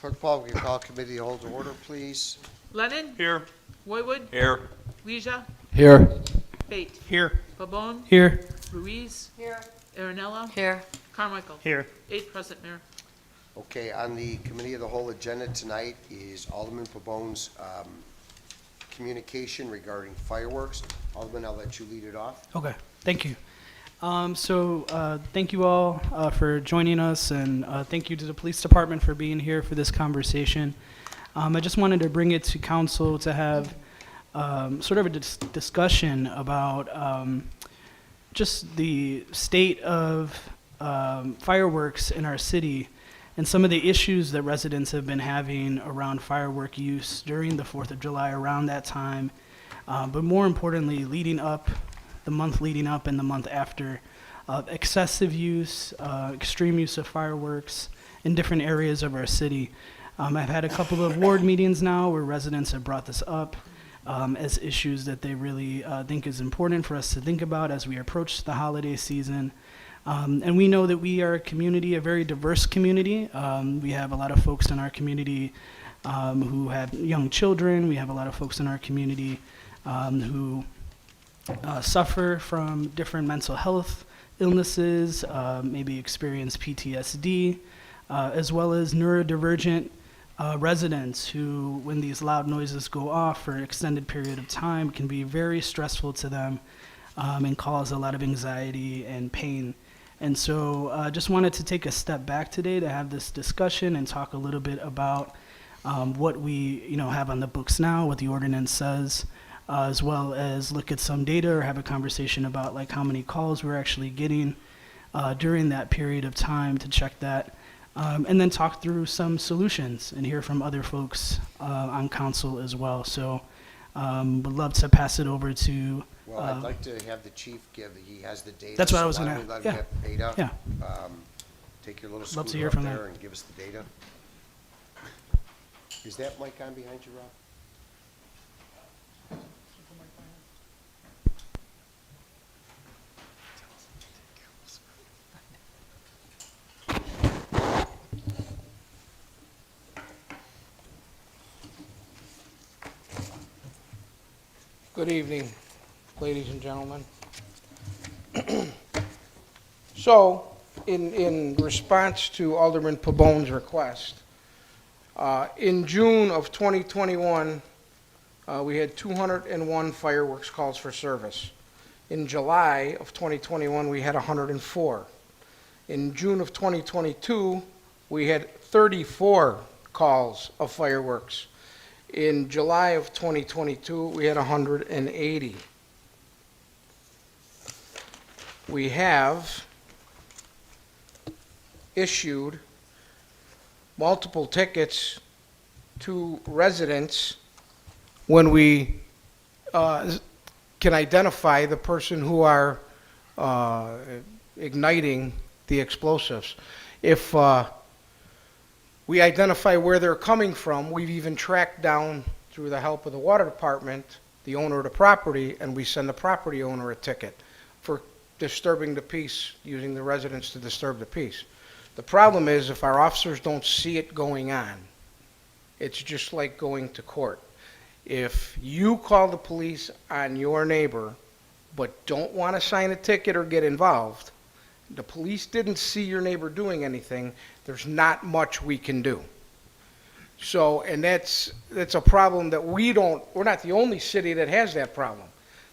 Clerk Paul, we can call committee to hold to order, please. Lennon? Here. Woywood? Here. Leisha? Here. Bate? Here. Pabon? Here. Ruiz? Here. Aaronella? Here. Carmichael? Here. 8 present, Mayor. Okay, on the committee of the whole agenda tonight is Alderman Pabon's communication regarding fireworks. Alderman, I'll let you lead it off. Okay, thank you. Thank you all for joining us, and thank you to the police department for being here for this conversation. I just wanted to bring it to council to have sort of a discussion about just the state of fireworks in our city and some of the issues that residents have been having around firework use during the 4th of July, around that time, but more importantly, the month leading up and the month after, excessive use, extreme use of fireworks in different areas of our city. I've had a couple of ward meetings now where residents have brought this up as issues that they really think is important for us to think about as we approach the holiday season. And we know that we are a community, a very diverse community. We have a lot of folks in our community who have young children. We have a lot of folks in our community who suffer from different mental health illnesses, maybe experience PTSD, as well as neurodivergent residents who, when these loud noises go off for an extended period of time, can be very stressful to them and cause a lot of anxiety and pain. And so I just wanted to take a step back today to have this discussion and talk a little bit about what we have on the books now, what the ordinance says, as well as look at some data or have a conversation about like how many calls we're actually getting during that period of time to check that, and then talk through some solutions and hear from other folks on council as well. So would love to pass it over to Well, I'd like to have the chief give, he has the data. That's what I was so why gonna- don't we let him yeah. get data? Yeah. Take your little Love to scooter hear up from there that. and give us the data. Is that mic on behind you, Rob? Good evening, ladies and gentlemen. So, in response to Alderman Pabon's request, in June of 2021, we had 201 fireworks calls for service. In July of 2021, we had 104. In June of 2022, we had 34 calls of fireworks. In July of 2022, we had 180. We have issued multiple tickets to residents when we can identify the person who are igniting the explosives. If we identify where they're coming from, we've even tracked down, through the help of the water department, the owner of the property, and we send the property owner a ticket for disturbing the peace, using the residents to disturb the peace. The problem is, if our officers don't see it going on, it's just like going to court. If you call the police on your neighbor, but don't want to sign a ticket or get involved, the police didn't see your neighbor doing anything, there's not much we can do. So, and that's a problem that we're not the only city that has that problem.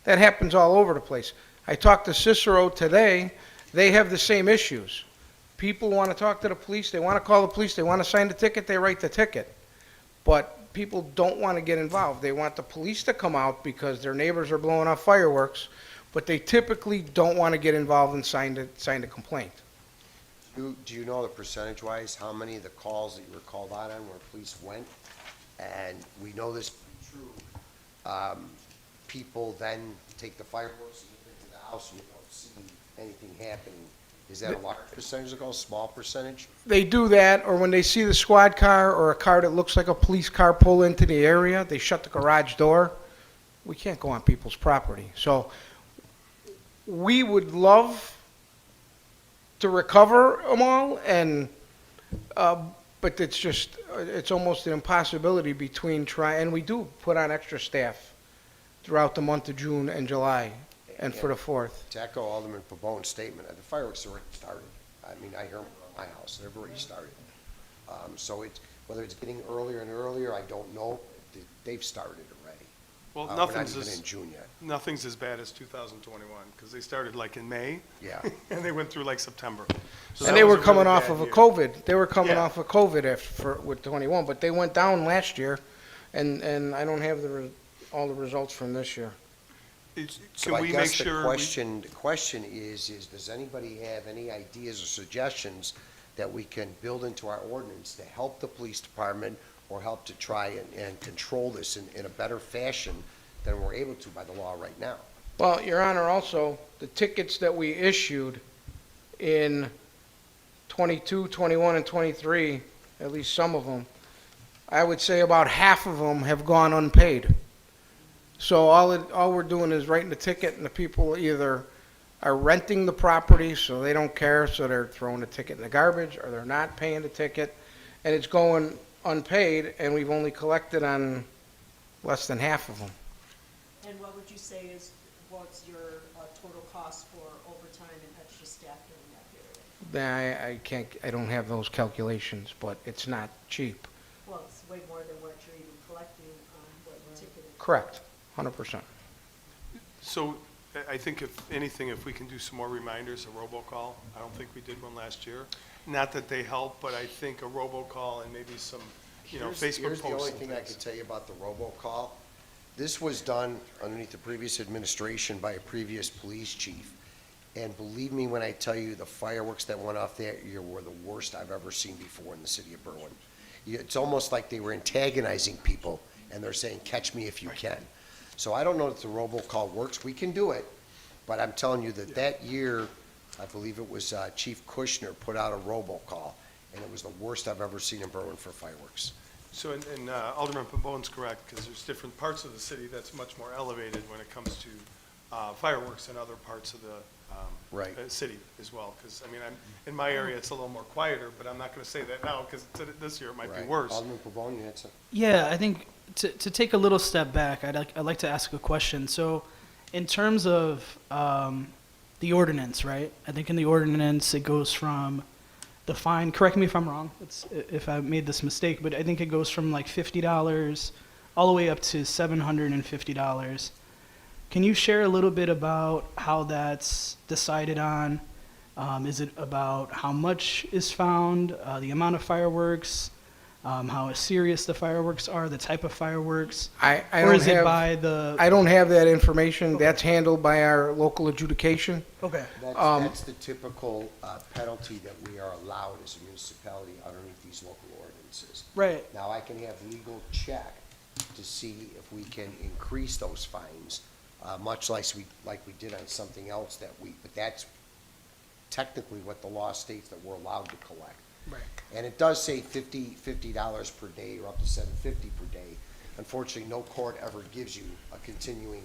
That happens all over the place. I talked to Cicero today, they have the same issues. People want to talk to the police, they want to call the police, they want to sign the ticket, they write the ticket. But people don't want to get involved. They want the police to come out because their neighbors are blowing off fireworks, but they typically don't want to get involved and sign a complaint. Do you know the percentage-wise, how many of the calls that you were called out on where police went? And we know this to be true. People then take the fireworks and get into the house and you don't see anything happening. Is that a large percentage of calls, small percentage? They do that, or when they see the squad car or a car that looks like a police car pull into the area, they shut the garage door. We can't go on people's property. So we would love to recover them all, and But it's just, it's almost an impossibility between and we do put on extra staff throughout the month of June and July, and for the 4th. To echo Alderman Pabone's statement, the fireworks already started. I mean, I hear them at my house, they've already started. So it's, whether it's getting earlier and earlier, I don't know. They've started already. Well, We're nothing's not even as, in June yet. nothing's as bad as 2021, because they started like in May, Yeah. and they went through like September. So And that they was were a coming really off bad of a year. COVID. They were coming Yeah. off of COVID with 21, but they went down last year, and I don't have all the results from this year. So Can I we make guess sure? the question is does anybody have any ideas or suggestions that we can build into our ordinance to help the police department or help to try and control this in a better fashion than we're able to by the law right now? Well, Your Honor, also, the tickets that we issued in 22, 21, and 23, at least some of them, I would say about half of them have gone unpaid. So all we're doing is writing the ticket, and the people either are renting the property, so they don't care, so they're throwing the ticket in the garbage, or they're not paying the ticket, and it's going unpaid, and we've only collected on less than half of them. And what would you say is, what's your total cost for overtime and extra staff during that period? I don't have those calculations, but it's not cheap. Well, it's way more than what you're even collecting on what the ticket is. Correct, 100%. So I think if anything, if we can do some more reminders, a robocall. I don't think we did one last year. Not that they help, but I think a robocall and maybe some, Facebook Here's posts the only and thing I things. can tell you about the robocall. This was done underneath the previous administration by a previous police chief. And believe me when I tell you, the fireworks that went off that year were the worst I've ever seen before in the city of Berwyn. It's almost like they were antagonizing people, and they're saying, catch me if you can. So I don't know if the robocall works. We can do it, but I'm telling you that year, I believe it was Chief Kushner put out a robocall, and it was the worst I've ever seen in Berwyn for fireworks. So, and Alderman Pabone's correct, because there's different parts of the city that's much more elevated when it comes to fireworks than other parts of the Right. city as well. Because, I mean, in my area, it's a little more quieter, but I'm not going to say that now, because this year it might be Right. worse. Alderman Pavone, you had some? Yeah, I think to take a little step back, I'd like to ask a question. So, in terms of the ordinance, right? I think in the ordinance it goes from the fine. Correct me if I'm wrong. If I made this mistake, but I think it goes from like $50 all the way up to $750. Can you share a little bit about how that's decided on? Is it about how much is found, the amount of fireworks, how serious the fireworks are, the type of fireworks? I Or don't is it have, by the? I don't have that information. That's handled by our local adjudication. Okay. That's the typical penalty that we are allowed as a municipality underneath these local ordinances. Right. Now, I can have legal check to see if we can increase those fines, much like we did on something else but that's technically what the law states that we're allowed to collect. Right. And it does say $50 per day or up to $750 per day. Unfortunately, no court ever gives you a continuing,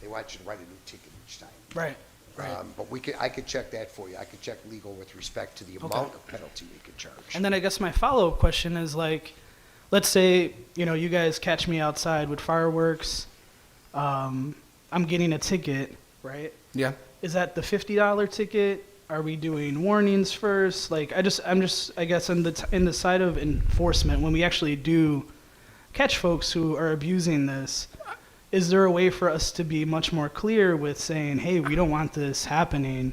they want you to write a new ticket each time. Right. Right. But I could check that for you. I could check legal with respect to the amount of penalty we could charge. And then I guess my follow-up question is like, let's say, you guys catch me outside with fireworks. I'm getting a ticket, right? Yeah. Is that the $50 ticket? Are we doing warnings first? Like, I guess in the side of enforcement, when we actually do catch folks who are abusing this, is there a way for us to be much more clear with saying, hey, we don't want this happening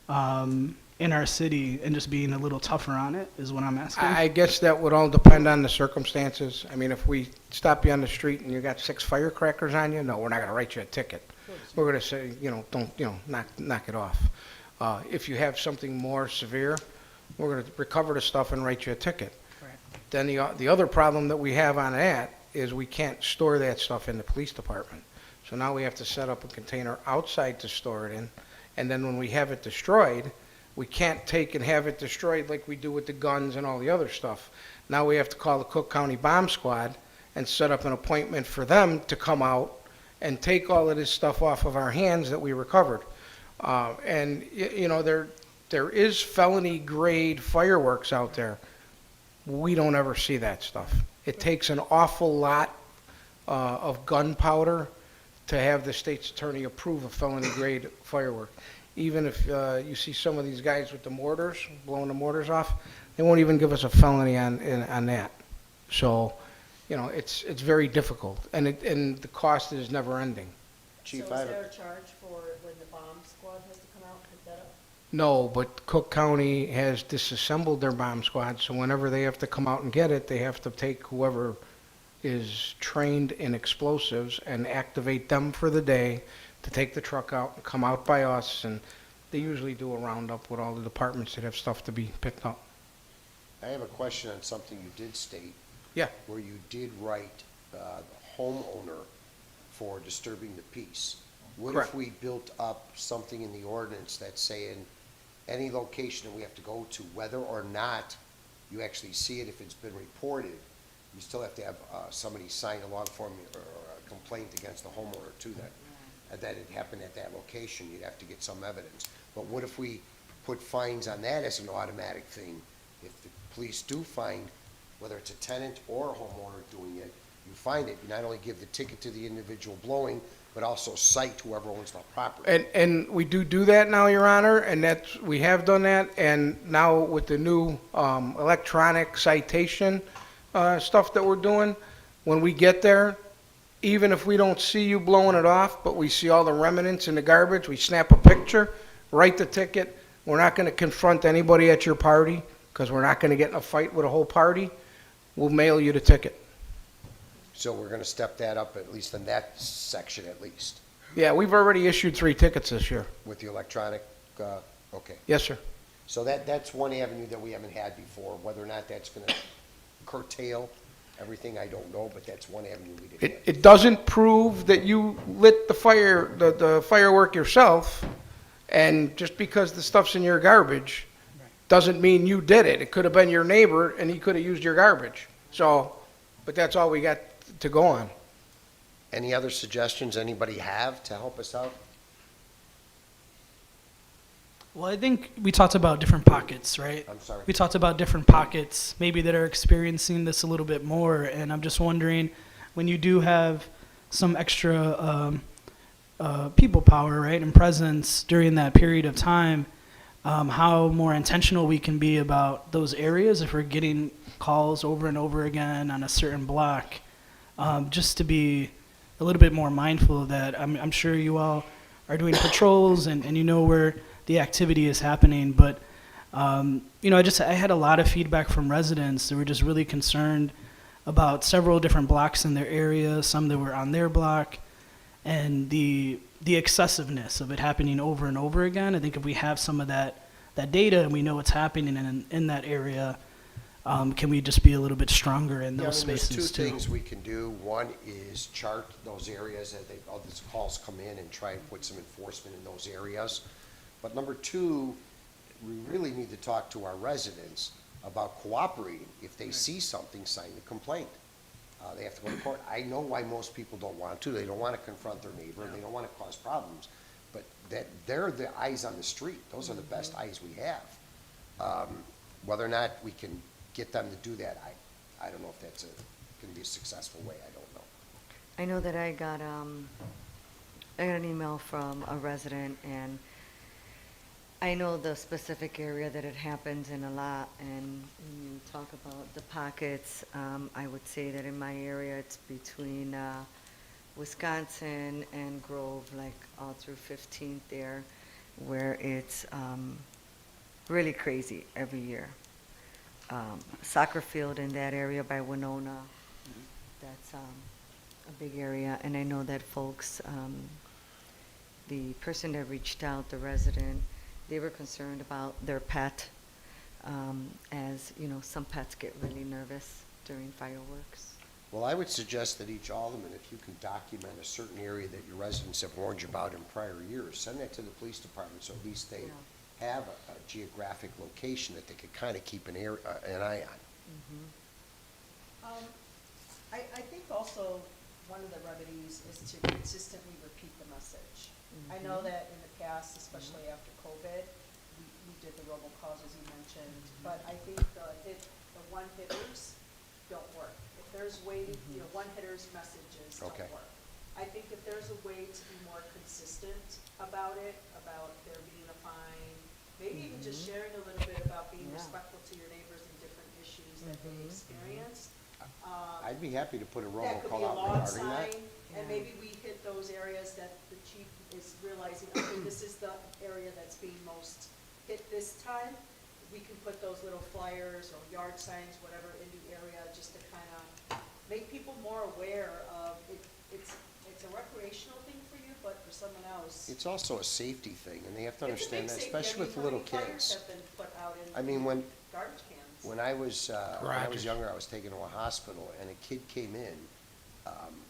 in our city, and just being a little tougher on it, is what I'm asking? I guess that would all depend on the circumstances. I mean, if we stop you on the street and you got 6 firecrackers on you, no, we're not gonna write you a ticket. We're gonna say, don't, knock it off. If you have something more severe, we're gonna recover the stuff and write you a ticket. Right. Then the other problem that we have on that is we can't store that stuff in the police department. So now we have to set up a container outside to store it in, and then when we have it destroyed, we can't take and have it destroyed like we do with the guns and all the other stuff. Now we have to call the Cook County Bomb Squad and set up an appointment for them to come out and take all of this stuff off of our hands that we recovered. And there is felony grade fireworks out there. we don't ever see that stuff. It takes an awful lot of gunpowder to have the state's attorney approve a felony grade firework. Even if you see some of these guys with the mortars, blowing the mortars off, they won't even give us a felony on that. So, you know, it's very difficult, and the cost is never ending. Chief, So I is have a- there a charge for when the bomb squad has to come out and pick that up? No, but Cook County has disassembled their bomb squad, so whenever they have to come out and get it, they have to take whoever is trained in explosives and activate them for the day to take the truck out and come out by us, and they usually do a roundup with all the departments that have stuff to be picked up. I have a question on something you did state. Yeah. Where you did write the homeowner for disturbing the peace. What if Correct. we built up something in the ordinance that's saying any location that we have to go to, whether or not you actually see it, if it's been reported, you still have to have somebody sign a log form or a complaint against the homeowner to that it happened at that location. You'd have to get some evidence. But what if we put fines on that as an automatic thing? If the police do find, whether it's a tenant or a homeowner doing it, you find it, you not only give the ticket to the individual blowing, but also cite whoever owns the property. And we do that now, Your Honor, and we have done that, and now with the new electronic citation stuff that we're doing, when we get there, even if we don't see you blowing it off, but we see all the remnants in the garbage, we snap a picture, write the ticket. We're not going to confront anybody at your party, because we're not going to get in a fight with a whole party. We'll mail you the ticket. So we're gonna step that up, at least in that section at least, Yeah, we've already issued 3 tickets this year. with the electronic, okay. Yes, sir. So that's one avenue that we haven't had before. Whether or not that's gonna curtail everything, I don't know, but that's one avenue we didn't have. It doesn't prove that you lit the firework yourself, and just because the stuff's in your garbage, doesn't mean you did it. It could have been your neighbor, and he could have used your garbage. So, but that's all we got to go on. Any other suggestions anybody have to help us out? Well, I think we talked about different pockets, right? I'm sorry. We talked about different pockets, maybe that are experiencing this a little bit more, and I'm just wondering, when you do have some extra people power, right, and presence during that period of time, how more intentional we can be about those areas if we're getting calls over and over again on a certain block, just to be a little bit more mindful of that. I'm sure you all are doing patrols and you know where the activity is happening, but you know, I had a lot of feedback from residents that were just really concerned about several different blocks in their area, some that were on their block, and the excessiveness of it happening over and over again. I think if we have some of that data and we know what's happening in that area, can we just be a little bit stronger in Yeah, those spaces There's two too? things we can do. One is chart those areas as all these calls come in and try and put some enforcement in those areas. But number two, we really need to talk to our residents about cooperating. If they see something, sign the complaint. They have to go to court. I know why most people don't want to. They don't want to confront their neighbor. They don't want to cause problems. But they're the eyes on the street. Those are the best eyes we have. Whether or not we can get them to do that, I don't know if that's going to be a successful way. I don't know. I know that I got an email from a resident, and I know the specific area that it happens in a lot, and when you talk about the pockets, I would say that in my area, it's between Wisconsin and Grove, like all through 15th there, where it's really crazy every year. Soccer field in that area by Winona, that's a big area, and I know that folks, the person that reached out, the resident, they were concerned about their pet, as, you know, some pets get really nervous during fireworks. Well, I would suggest that each alderman, if you can document a certain area that your residents have warned you about in prior years, send that to the police department so at least they have a geographic location that they could kind of keep an eye on. I think also one of the remedies is to consistently repeat the message. I know that in the past, especially after COVID, we did the robocalls, as you mentioned, but I think the the one-hitters don't work. If there's way, one-hitters messages don't Okay. work. I think if there's a way to be more consistent about it, about there being a fine, maybe even just sharing a little bit about being Yeah. respectful to your neighbors and different issues that they experience. I'd be happy to put a That could robocall be a out log regarding that. sign, and maybe we hit those areas that the chief is realizing, okay, this is the area that's being most hit this time. We can put those little flyers or yard signs, whatever, in the area, just to kind of make people more aware of it. It's a recreational thing for you, but for someone else. It's also a safety thing, and they have to it's a big understand that, safety. I especially mean, with how little many fires kids. have been put out in I mean, when garbage cans? When I was Garages. younger, I was taken to a hospital, and a kid came in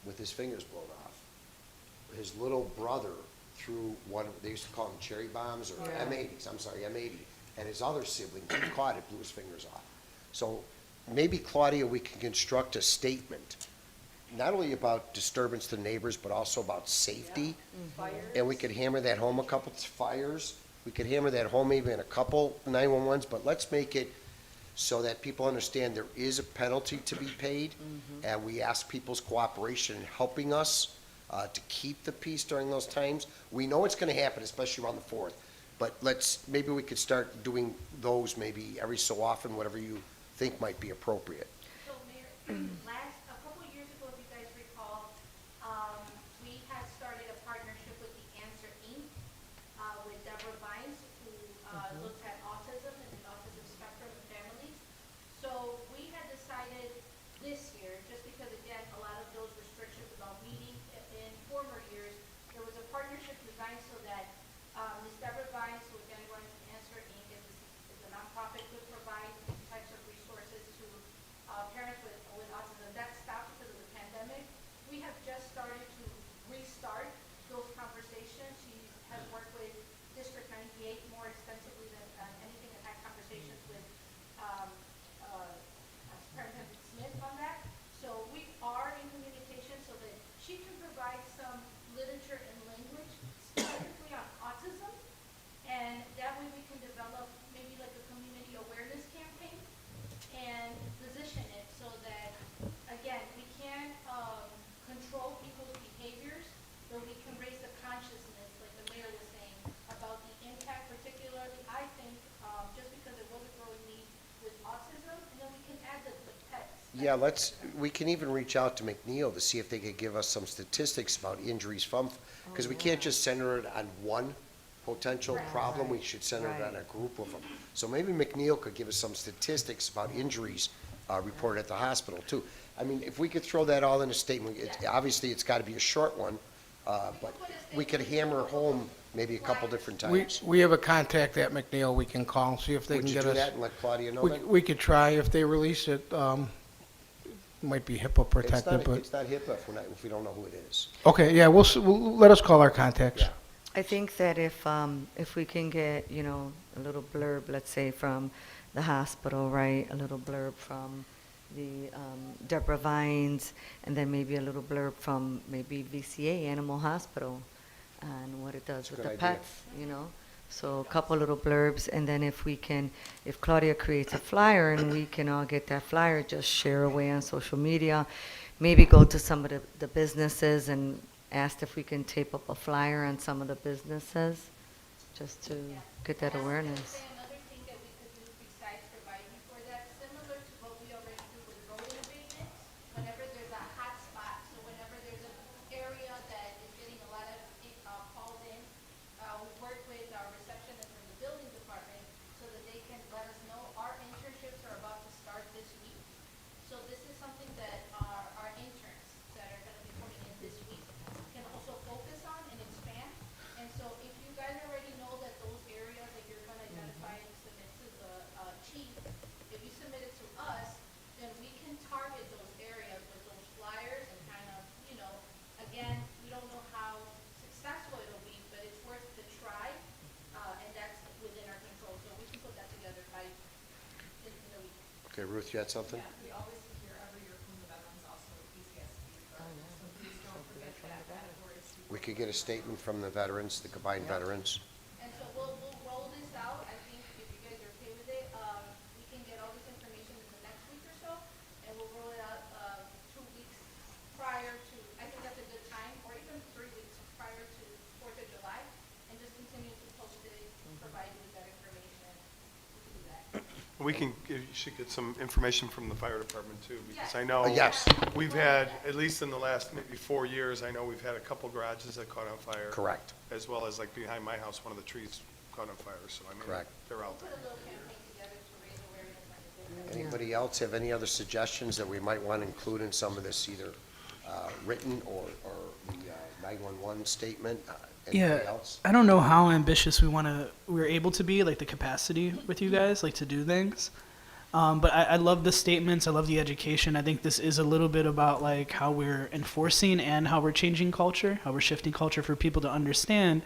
with his fingers blown off. His little brother threw one, they used to call them cherry bombs, or Yeah. M80s, I'm sorry, M80. And his other sibling, he caught it, blew his fingers off. So maybe, Claudia, we can construct a statement, not only about disturbance to neighbors, but also about safety. Fires? And we could hammer that home, a couple fires. We could hammer that home maybe in a couple 911s, but let's make it so that people understand there is a penalty to be paid. And we ask people's cooperation in helping us to keep the peace during those times. We know it's gonna happen, especially around the 4th. But maybe we could start doing those maybe every so often, whatever you think might be appropriate. So Mayor, a couple of years ago, if you guys recall, we had started a partnership with the Answer Inc., with Deborah Vines, who looks at autism and the autism spectrum and families. So we had decided this year, just because again, a lot of those restrictions about meeting in former years, there was a partnership designed so that Ms. Deborah Vines, who again runs Answer Inc., is a nonprofit, could provide these types of resources to parents with autism. That stopped because of the pandemic. We have just started to restart those conversations. She has worked with District 98 more extensively than anything, and had conversations with Superintendent Smith on that. So we are in communication so that she can provide some literature and language specifically on autism, and that way we can develop maybe like a community awareness campaign and position it so that, again, we can't control people's behaviors, but we can raise the consciousness, like the mayor was saying, about the impact, particularly, I think, just because it was a growing need with autism, and then we can add the pets. Yeah, we can even reach out to McNeil to see if they could give us some statistics about injuries from, because we can't just center it on one potential Right. problem, we should center it on a Right. group of them. So maybe McNeil could give us some statistics about injuries reported at the hospital too. I mean, if we could throw that all in a statement, obviously it's gotta be a short one, but we could hammer home maybe a couple different times. We have a contact at McNeil we can call, see if they Would can you get do us. that and let Claudia know We, then? we could try if they release it. Might be HIPAA protected, but, It's not HIPAA if we don't know who it is. okay, yeah, we'll let us call our contacts. Yeah. I think that if we can get, a little blurb, let's say from the hospital, right, a little blurb from the Deborah Vines, and then maybe a little blurb from maybe VCA, Animal Hospital, and what it does That's a with the good idea. pets, So a couple little blurbs, and then if Claudia creates a flyer and we can all get that flyer, just share away on social media, maybe go to some of the businesses and ask if we can tape up a flyer on some of the businesses, just to get that awareness. Another thing that we could do besides providing for that, similar to what we already do with road abatement, whenever there's a hot spot, so whenever there's an area that is getting a lot of calls in, we work with our receptionist from the building department so that they can let us know our internships are about to start this week. So this is something that our interns that are gonna be coming in this week can also focus on and expand. And so if you guys already know that those areas that you're gonna identify and submit to the chief, if you submit it to us, then we can target those areas with those flyers and kind of, again, we don't know how successful it'll be, but it's worth the try, and that's within our control. So we can put that together by, in a week. Okay, Ruth, you had something? We always hear every year from the veterans also PTSD, so please don't forget that word is. We could get a statement from the veterans, the combined veterans. And so we'll roll this out. I think if you guys are okay with it, we can get all this information in the next You should get some information from the fire department too, because I know. Yes, We've had, at least in the last maybe 4 years, I know we've had a couple garages that caught on fire. correct. As well as like behind my house, one of the trees caught on fire, so I mean, Correct. they're out there. Put a little campaign together to raise awareness on it. Anybody else have any other suggestions that we might want to include in some of this, either written or the 911 statement? Anybody Yeah, else? I don't know how ambitious we're able to be, like the capacity with you guys, like to do things. But I love the statements. I love the education. I think this is a little bit about like how we're enforcing and how we're changing culture, how we're shifting culture for people to understand.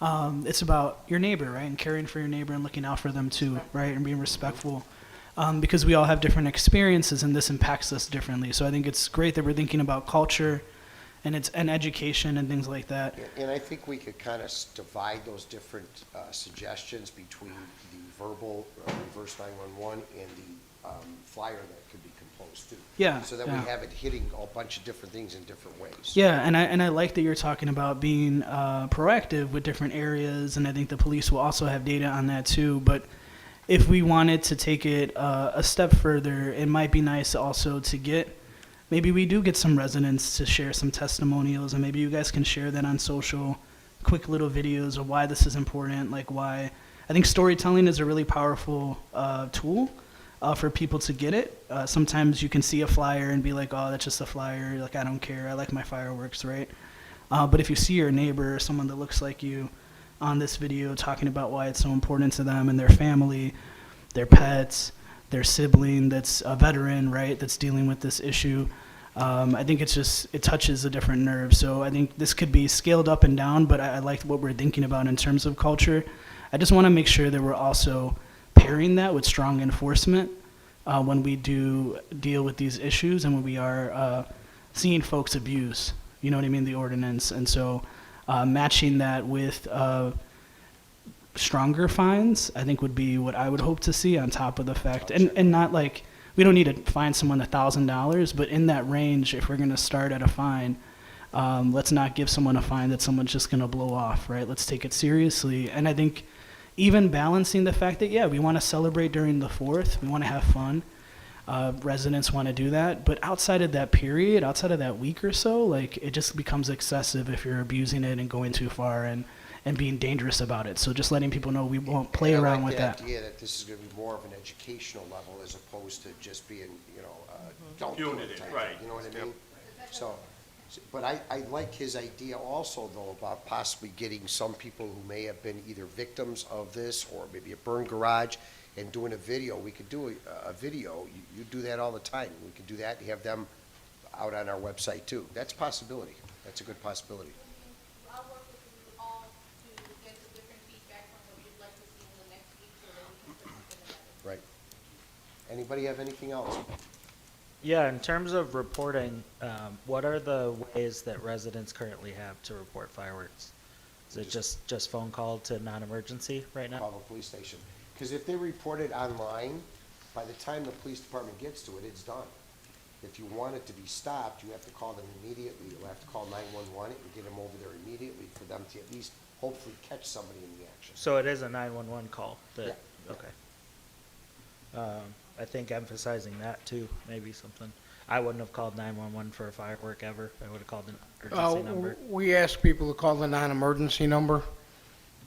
It's about your neighbor, right? And caring for your neighbor and looking out for them too, right? And being respectful. Because we all have different experiences and this impacts us differently. So I think it's great that we're thinking about culture and education and things like that. And I think we could kind of divide those different suggestions between the verbal reverse 911 and the flyer that could be composed too. Yeah, So that we yeah. have it hitting a bunch of different things in different ways. Yeah, and I like that you're talking about being proactive with different areas, and I think the police will also have data on that too. But if we wanted to take it a step further, it might be nice also to maybe we do get some residents to share some testimonials, and maybe you guys can share that on social, quick little videos of why this is important, like why. I think storytelling is a really powerful tool for people to get it. Sometimes you can see a flyer and be like, oh, that's just a flyer, like I don't care, I like my fireworks, right? But if you see your neighbor or someone that looks like you on this video talking about why it's so important to them and their family, their pets, their sibling that's a veteran, right, that's dealing with this issue. I think it touches a different nerve. So I think this could be scaled up and down, but I like what we're thinking about in terms of culture. I just want to make sure that we're also pairing that with strong enforcement when we do deal with these issues and when we are seeing folks abuse, you know what I mean, the ordinance. And so matching that with stronger fines, I think would be what I would hope to see on top of the fact. And not like, we don't need to fine someone $1,000, but in that range, if we're going to start at a fine, let's not give someone a fine that someone's just going to blow off, right? Let's take it seriously. And I think even balancing the fact that, yeah, we want to celebrate during the 4th, we want to have fun. Residents want to do that, but outside of that period, outside of that week or so, like it just becomes excessive if you're abusing it and going too far and being dangerous about it. So just letting people know we won't play And Mm-hmm. around I like with the that. idea that this is going to be more of an educational level as opposed to just being, don't do Unity, it type right. thing, you know what I mean? So, but I like his idea also though about possibly getting some people who may have been either victims of this or maybe a burned garage and doing a video. We could do a video. You do that all the time. We could do that and have them out on our website too. That's a possibility. That's a good possibility. I'll work with you all to get the different feedback from what you'd like to see in the next week so that we can put something together. Right. Anybody have anything else? Yeah, in terms of reporting, what are the ways that residents currently have to report fireworks? Is it just phone call to non-emergency right now? Call the police station. Because if they report it online, by the time the police department gets to it, it's done. If you want it to be stopped, you have to call them immediately. You'll have to call 911 and get them over there immediately for them to at least hopefully catch somebody in the action. So it is a 911 call that, Yeah. okay. I think emphasizing that too, maybe something. I wouldn't have called 911 for a firework ever. I would have called an emergency number. We ask people to call the non-emergency number.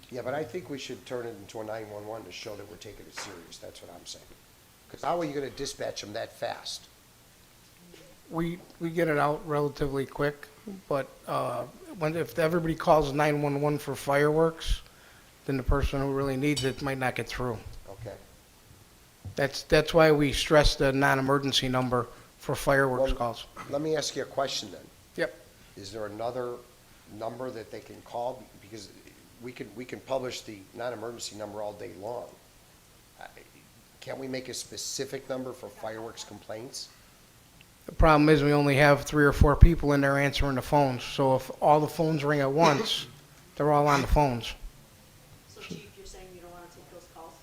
Yeah, but I think we should turn it into a 911 to show that we're taking it serious. That's what I'm saying. Because how are you going to dispatch them that fast? We get it out relatively quick, but if everybody calls 911 for fireworks, then the person who really needs it might not get through. Okay. That's why we stress the non-emergency number for fireworks Well, calls. Let me ask you a question then. Yep. Is there another number that they can call? Because we can publish the non-emergency number all day long. Can't we make a specific number for fireworks complaints? The problem is we only have 3 or 4 people in there answering the phones. So if all the phones ring at once, they're all on the phones. So Chief, you're saying you don't want to take those calls?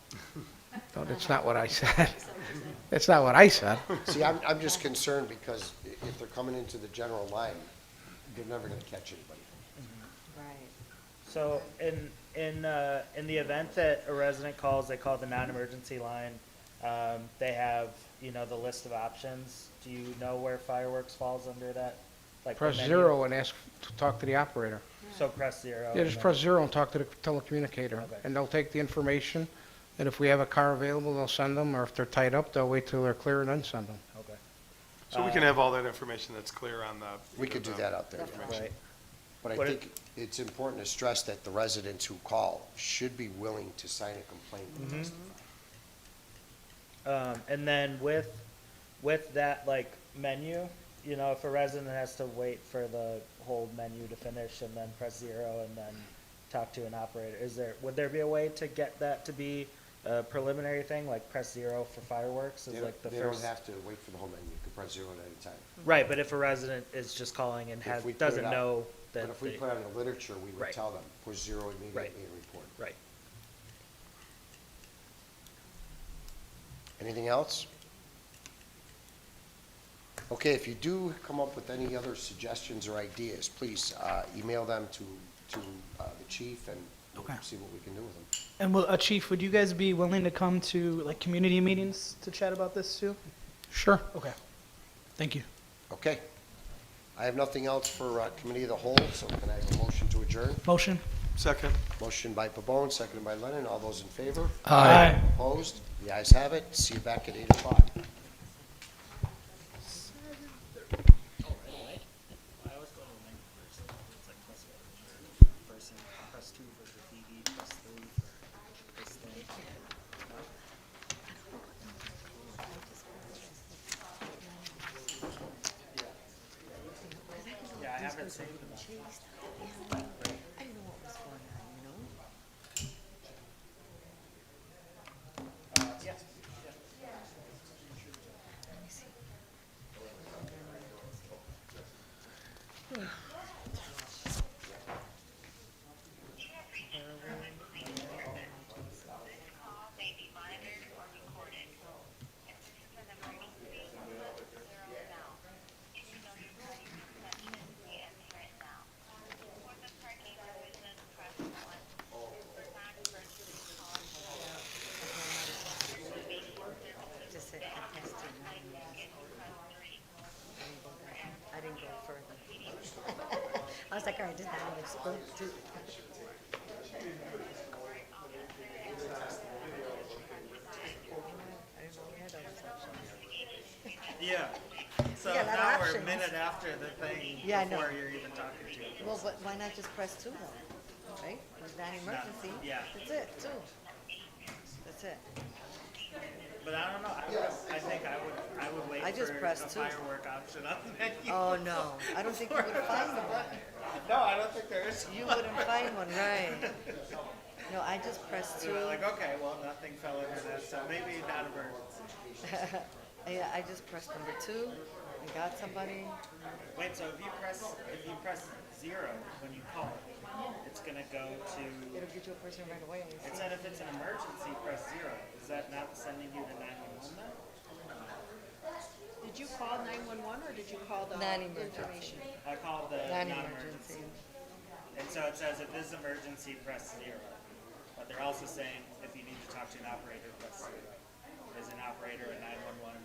No, that's not what I said. Is that what you're saying? That's not what I said. See, I'm just concerned because if they're coming into the general line, they're never gonna catch anybody. Right. So in the event that a resident calls, they call the non-emergency line, They have, you know, the list of options. Do you know where fireworks falls under that? Like the Press menu? 0 and ask to talk to the operator. So press 0. Yeah, and just then- press 0 and talk to the telecommunicator, Okay. and they'll take the information, and if we have a car available, they'll send them, or if they're tied up, they'll wait till they're clear and then send them. Okay. So we can have all that information that's clear on the. We could do that out there. Right. But I What it- think it's important to stress that the residents who call should be willing to sign a complaint. and testify. And then with that like menu, you know, if a resident has to wait for the whole menu to finish and then press 0 and then talk to an operator, would there be a way to get that to be a preliminary thing, like press 0 for fireworks is They like the don't- They don't first? have to wait for the whole menu. You can press 0 at any time. Right, but if a resident is just calling and If we put it doesn't out- know that But if we they- put it on the literature, we would Right. tell them, push 0 immediately Right. and report. Right. Anything else? Okay, if you do come up with any other suggestions or ideas, please email them to the chief, and we'll Okay. see what we can do with them. And Chief, would you guys be willing to come to like community meetings to chat about this too? Sure. Okay. Thank you. Okay. I have nothing else for Committee of the Whole, so can I have a motion to adjourn? Motion? Second. Motion by Pabon, seconded by Lennon. All those in favor? Aye. Opposed? The ayes have it. See you back at 8 o'clock. Yeah, I have it saved. I didn't know what was going on, you know? Let me see. Call may be monitored or recorded. If this is an emergency, put 0 now. If you know your party's extension, re-enter it now. For the parking division, press 1. For non-emergency calls, Just said I tested it. press 3. I didn't go further. I was like, all right, just now, let's go to. I didn't know we had those options. Yeah. So You got a lot of now we're a options. minute after the thing Yeah, I know. before you're even talking to. Well, but why not just press 2 though, right? It's not an emergency. Yeah. That's it, 2. That's it. But I don't know. I think I would wait I just for a pressed 2. firework option on the menu. Oh, no, I don't think you would find one. No, I don't think there is. You wouldn't find one, right? No, I just pressed 2. Like, okay, well, nothing fell into that, so maybe not emergency. Yeah, I just pressed number 2 and got somebody. Wait, so if you press 0 when you call, it's gonna go to. It'll get you a person right away. It said if it's an emergency, press 0. Is that not sending you to 911 then? Did you call 911 or did you call the Non-emergency. information? I called the Non-emergency. non-emergency. And so it says if this is emergency, press 0. But they're also saying if you need to talk to an operator, press 0. Is an operator a 911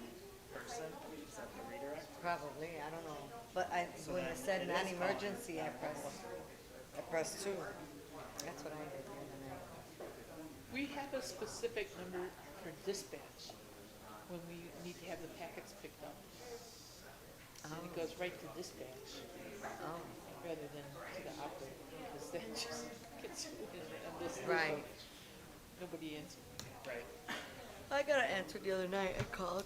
person? Is that the redirect? Probably, I don't know. But when it then said it is non-emergency, I pressed 2. That's what I did the other night. We have a specific number for dispatch when we need to have the packets picked up. And it goes right to dispatch Oh, rather than to the operator, because that just gets you in on this. right. Nobody answers. Right. I got an answer the other night. I called.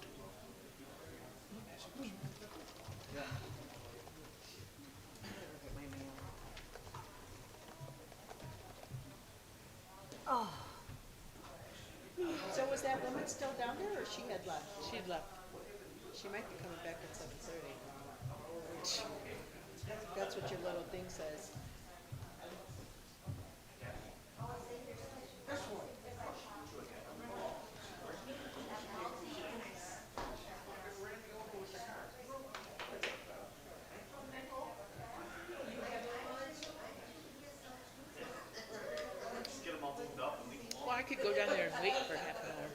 My mail. Oh, So was that woman still down there or she had left? She left. She might be coming back at 7:30. That's what your little thing says. Well, I could go down there and wait for half an hour.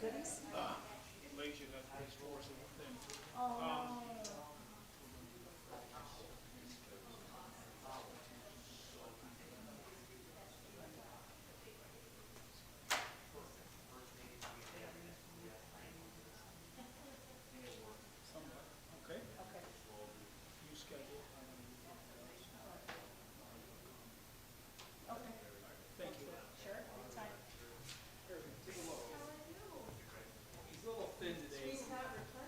goodies? Lazy enough to pay for some things. Oh, Somewhat, okay? okay. You schedule. Okay, Thank you. sure, anytime. Here, take a look. He's a little thin today.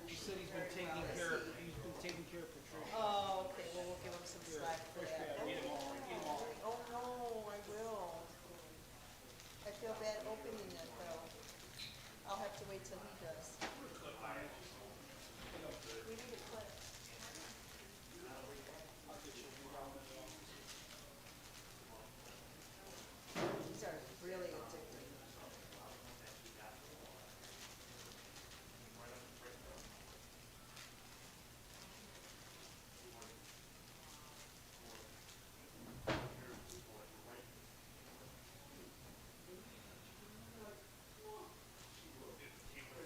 He said he's been taking care of Patricia. Oh, okay, well, we'll give him some Here, slack for push that. back, eat 'em all, eat 'em all. Oh, no, I will. I feel bad opening it, though. I'll have to wait till he does. We need a clip. These are really addictive.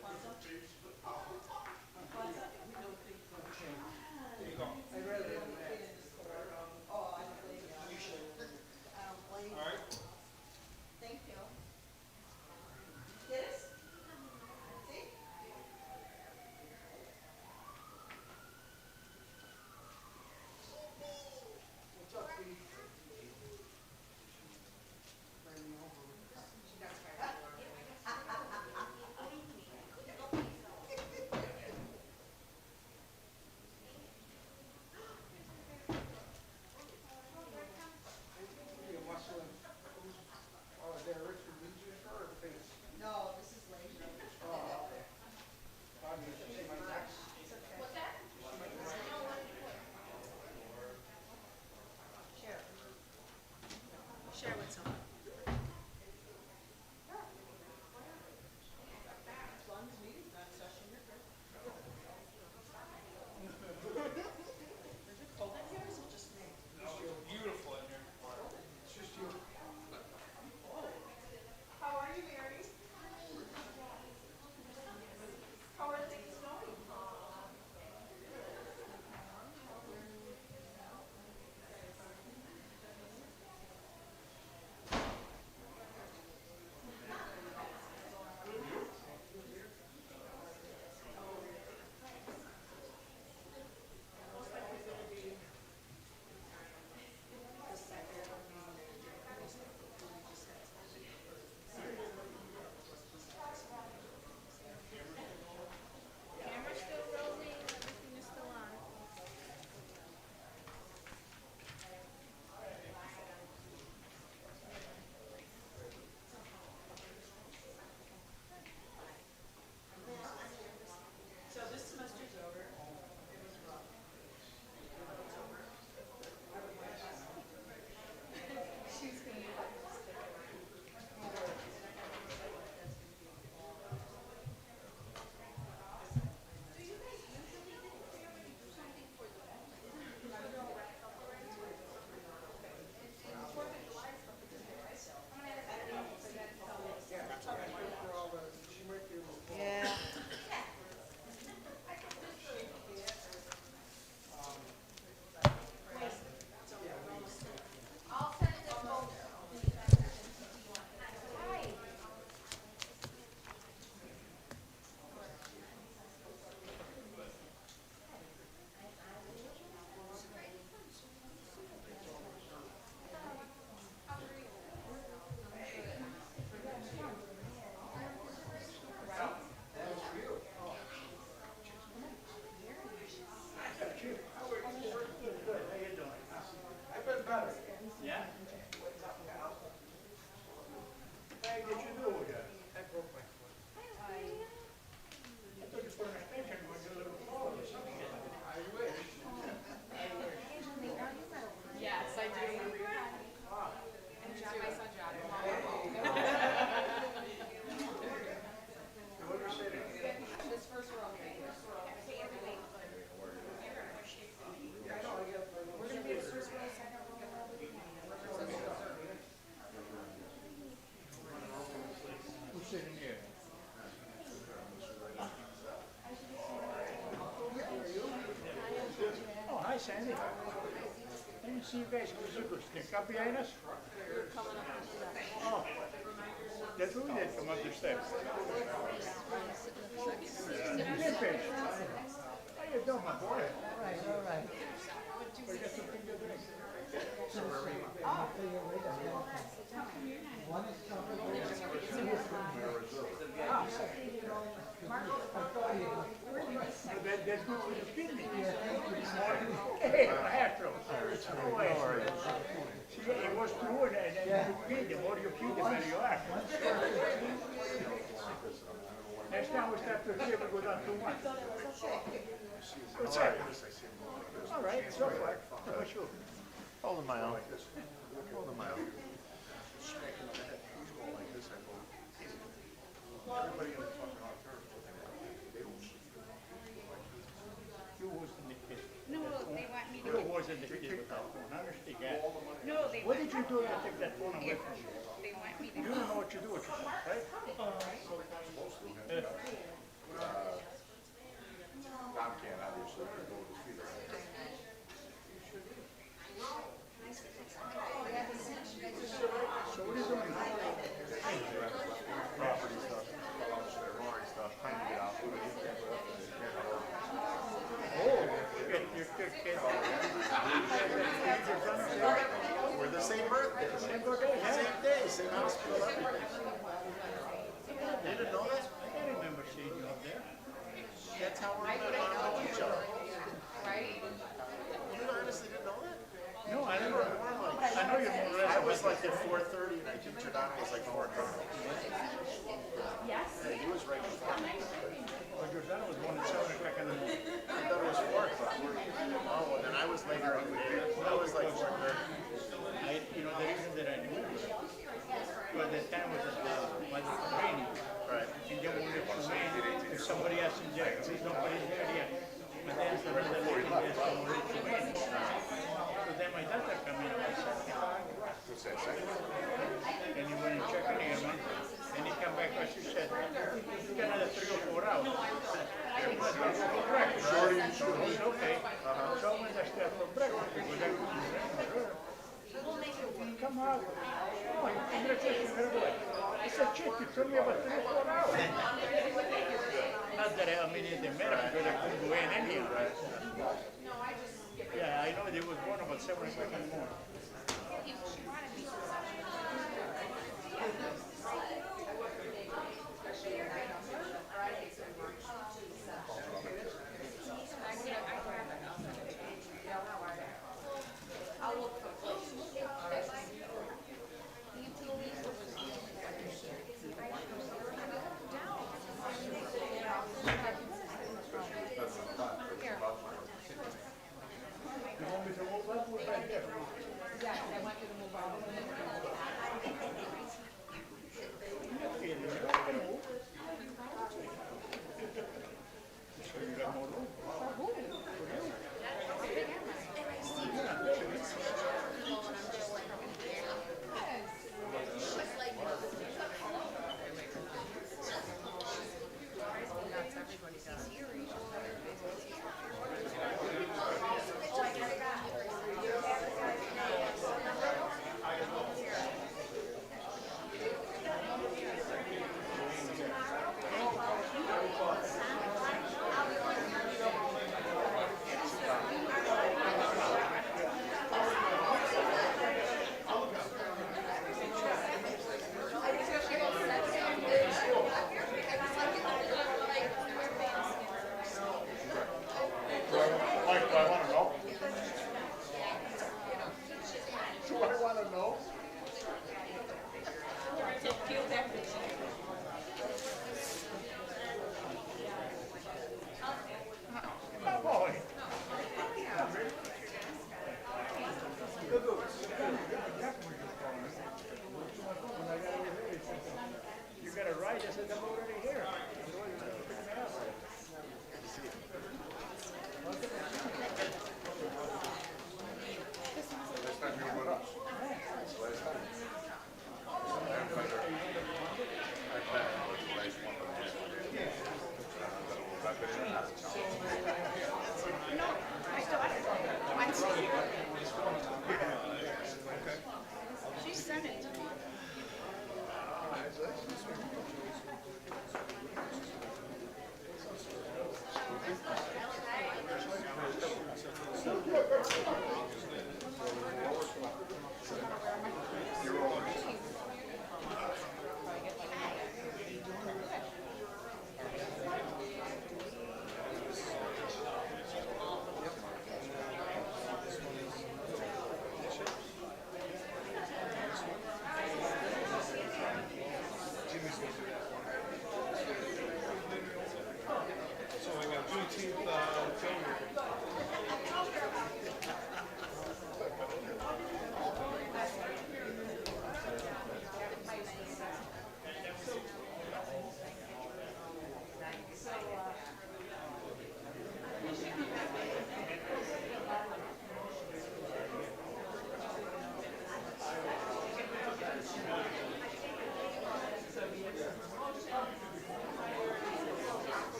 Kwanzaa? Sandy? I didn't see you guys, you sneak up behind us? Oh, that's what we did, come up the steps. Limpage. How you doing, my boy? All right. We got something to drink. That's good for your kidney. Hey, I have to. How are you? See, it was true, and then you feed them. What do you feed them? And you act. Next time we start to see we go down too much. What's that? All right, so far. How about you? Holding my own. Holding my own. You wasn't the kid. No, they want me to You wasn't the kid with that phone. Honestly, God. no, they What want, did you do to take that phone away from you? they want me You to, don't know what you do with your phone, right? Tom can't obviously go to the street. So what are you doing? Property stuff, roaring stuff, trying to get out. Oh, your kid. We're the same birthday, Same birthday, yeah? same day, same hospital, everything. You didn't know that? I remember seeing you up there. That's how we're gonna know each other. You honestly didn't know that? No, I You never. were more like, I know you're more or less. I was like at 4:30 and I think Giordano was like 4:30. yes? Yeah, he was right before me. But Giordano was born at 7 o'clock in the morning. I thought it was 4 o'clock. Oh, well, then I was later in the day. I was like 4:30. You know, the reason that I knew it was the time was raining. Right. And then when it's raining, if somebody else in there, if nobody's there yet. But then the other lady is already raining. So then my daughter come in about 7 o'clock. And he went and checked on him, and he come back and she said, you got another 3 or 4 hours. I said, well, that's for breakfast. He said, okay. So when I start for breakfast, because I was in come out. Oh, congratulations, very good. I said, Chick, you told me about 3 or 4 hours. Not that I mean in the matter, because I couldn't go in anyhow. Yeah, I know they was born about 7 o'clock in the morning. You want me to move up? Move right there.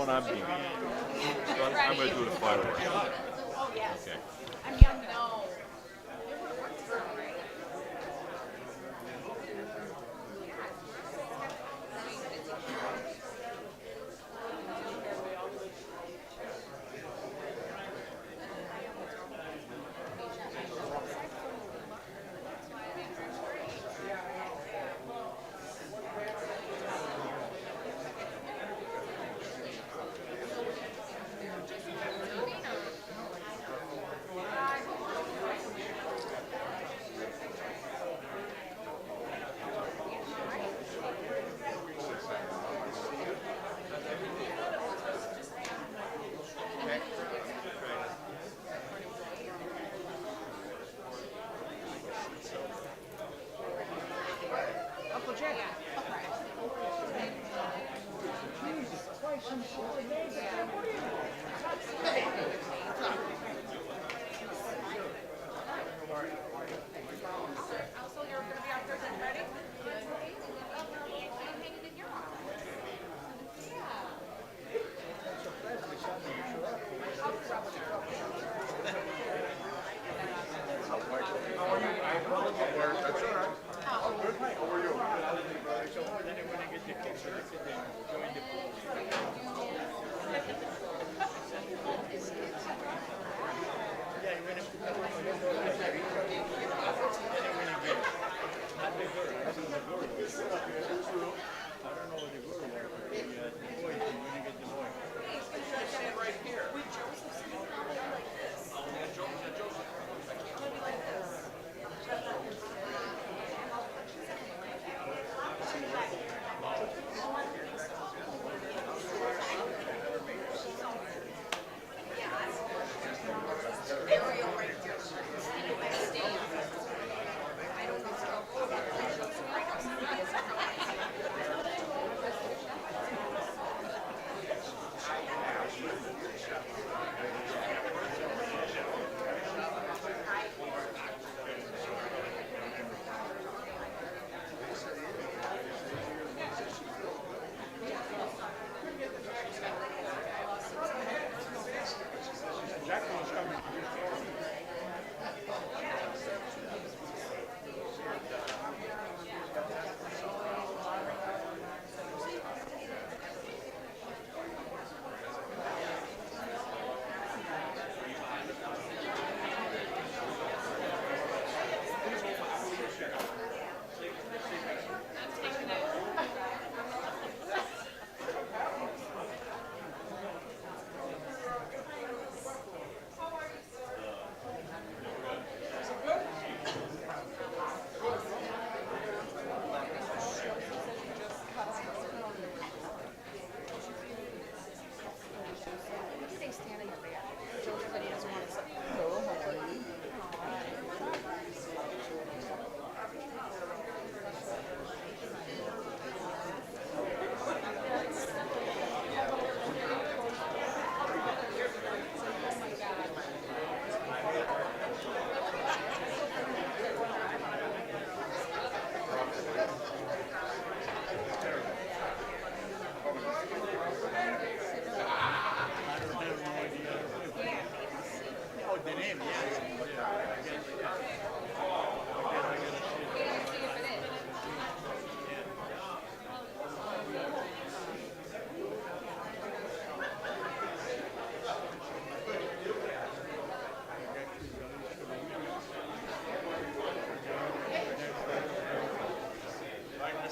one I'm doing. So I'm gonna do the fireworks. Okay. No.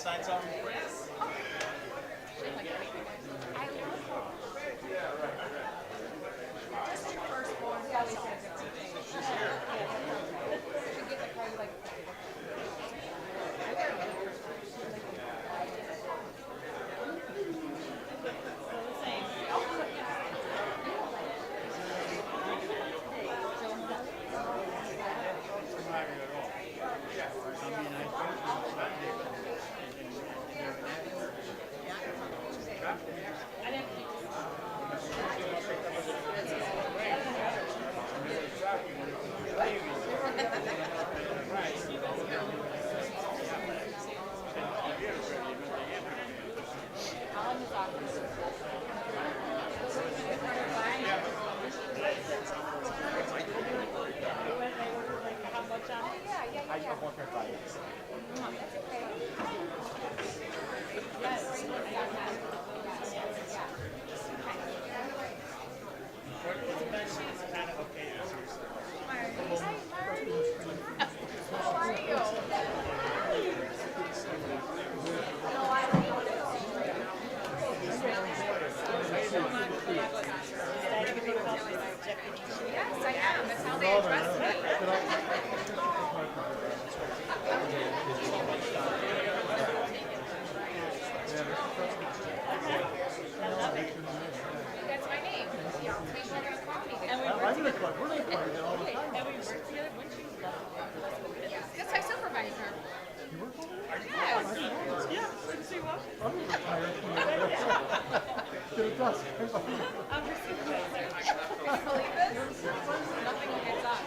Sign something? I'm working 5 years. Yes, I am. That's how they address me. That's my name. You're gonna call me. And we work together. We're gonna call you all the time. And we work together. Wouldn't you love it? Yes, I supervise her. You work over there? Yes. Yeah. Didn't see what? I'm retired. Get a desk. I'm her supervisor. Can you believe this? Nothing gets on.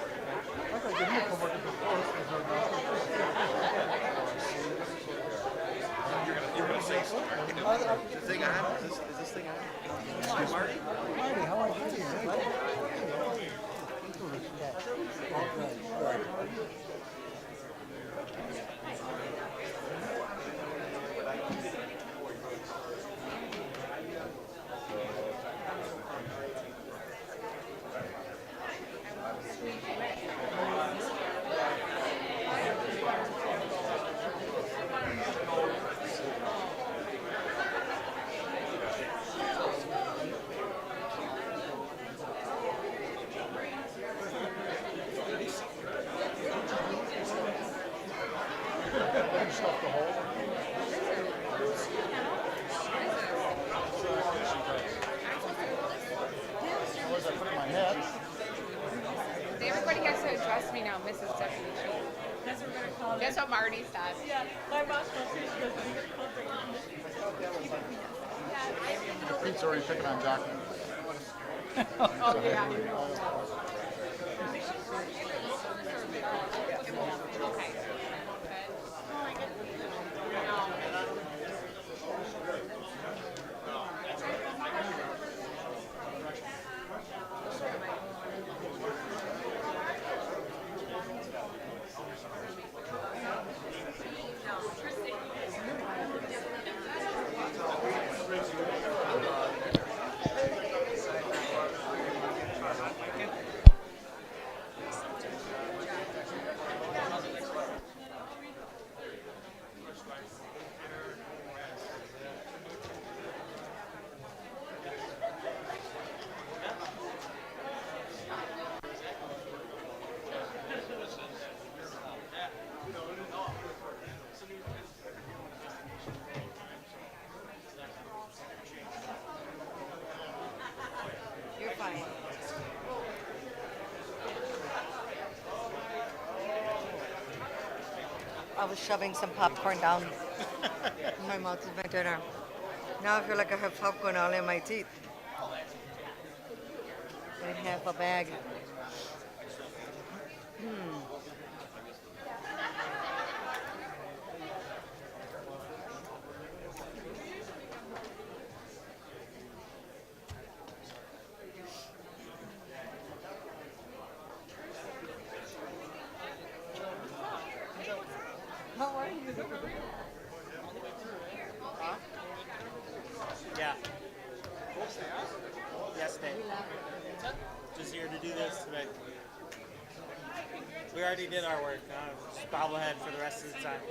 I got good info working for Forrest. You're gonna say something? Is this thing on? Is this thing on? Marty? Marty, how are you? Everybody has to address me now, Mrs. Deputy Chief. That's what we're gonna call it. That's what Marty said. Yeah, my boss told me she goes, "We're gonna call it." Pete's already picking on Jock. Oh, yeah. Okay. You're fine. I was shoving some popcorn down my mouth with my dinner. Now I feel like I have popcorn all in my teeth. And half a bag. How are you? Yeah. Yes, Dave. Just here to do this today. We already did our work. Just bobblehead for the rest of the time.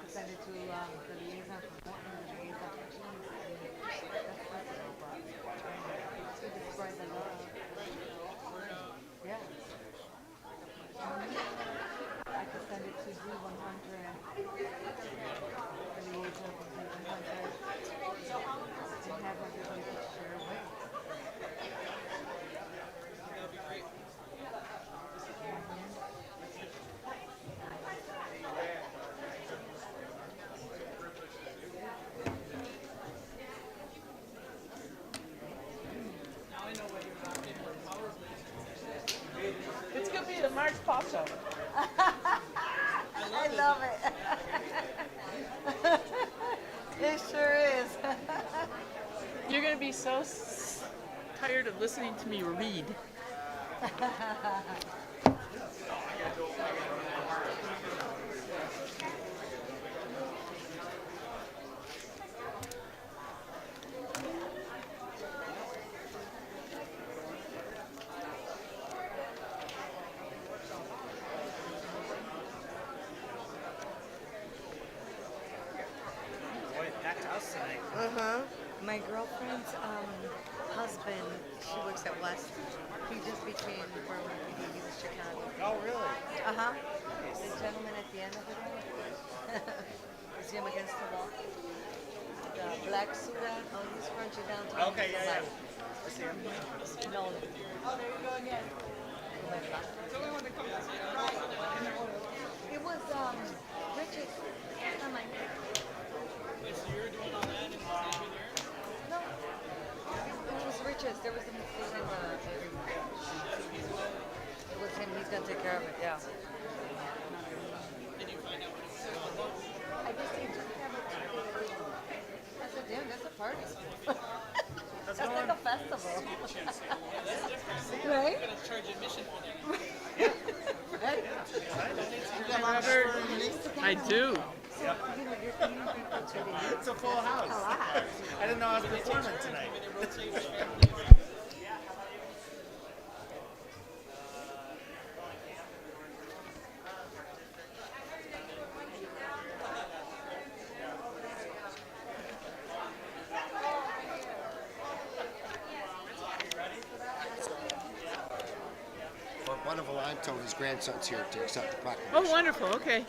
Send it to the liaison for Morton and the liaison for James. Describe the love. Yeah. awesome. I love it. It sure is. You're gonna be so tired of listening to me read. Boy, packed house tonight. My girlfriend's husband, she works at West. He just became Berwyn PD. He was Chicago. Oh, really? Uh-huh. The gentleman at the end of the room. You see him against the wall? The black suit on. Oh, he's crunchy downtown. Okay, He's yeah, alive. I see him. No. Oh, there you go again. It was Richard. Not mine. No. It was Richard's. There was a mistake in the. It was him. He's gonna take care of it. Yeah. I just think I said, damn, that's a party. That's like a festival. Right? Right? Robert, I do. It's a full house. I didn't know I was performing tonight. For Buenaville Anton, his grandson's here to accept the proclamation. Oh, wonderful, okay.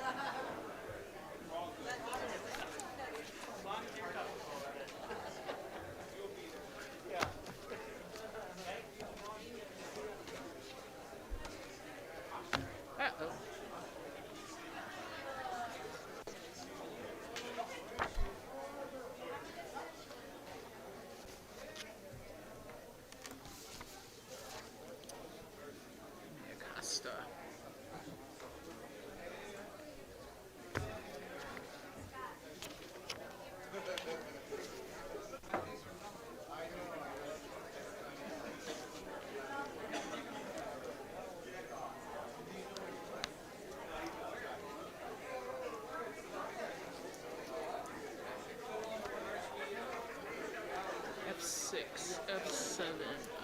Uh-oh. Costa. F6, F7, I.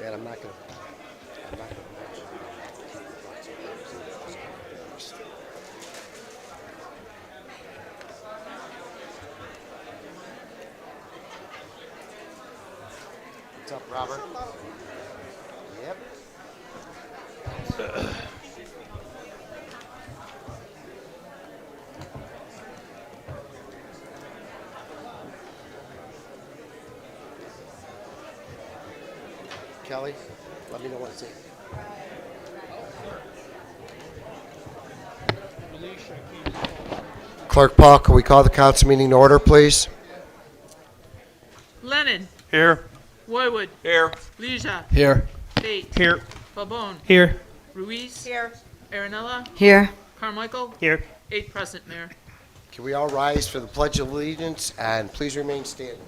And I'm not gonna mention. What's up, Robert? Yep. Kelly, let me know what it's in. Clerk Paul, can we call the council meeting to order, please? Lennon. Here. Roywood. Here. Leisure. Here. Tate. Here. Pabon. Here. Ruiz. Here. Aaronella. Here. Carmichael. Here. 8 present, Mayor. Can we all rise for the Pledge of Allegiance and please remain standing?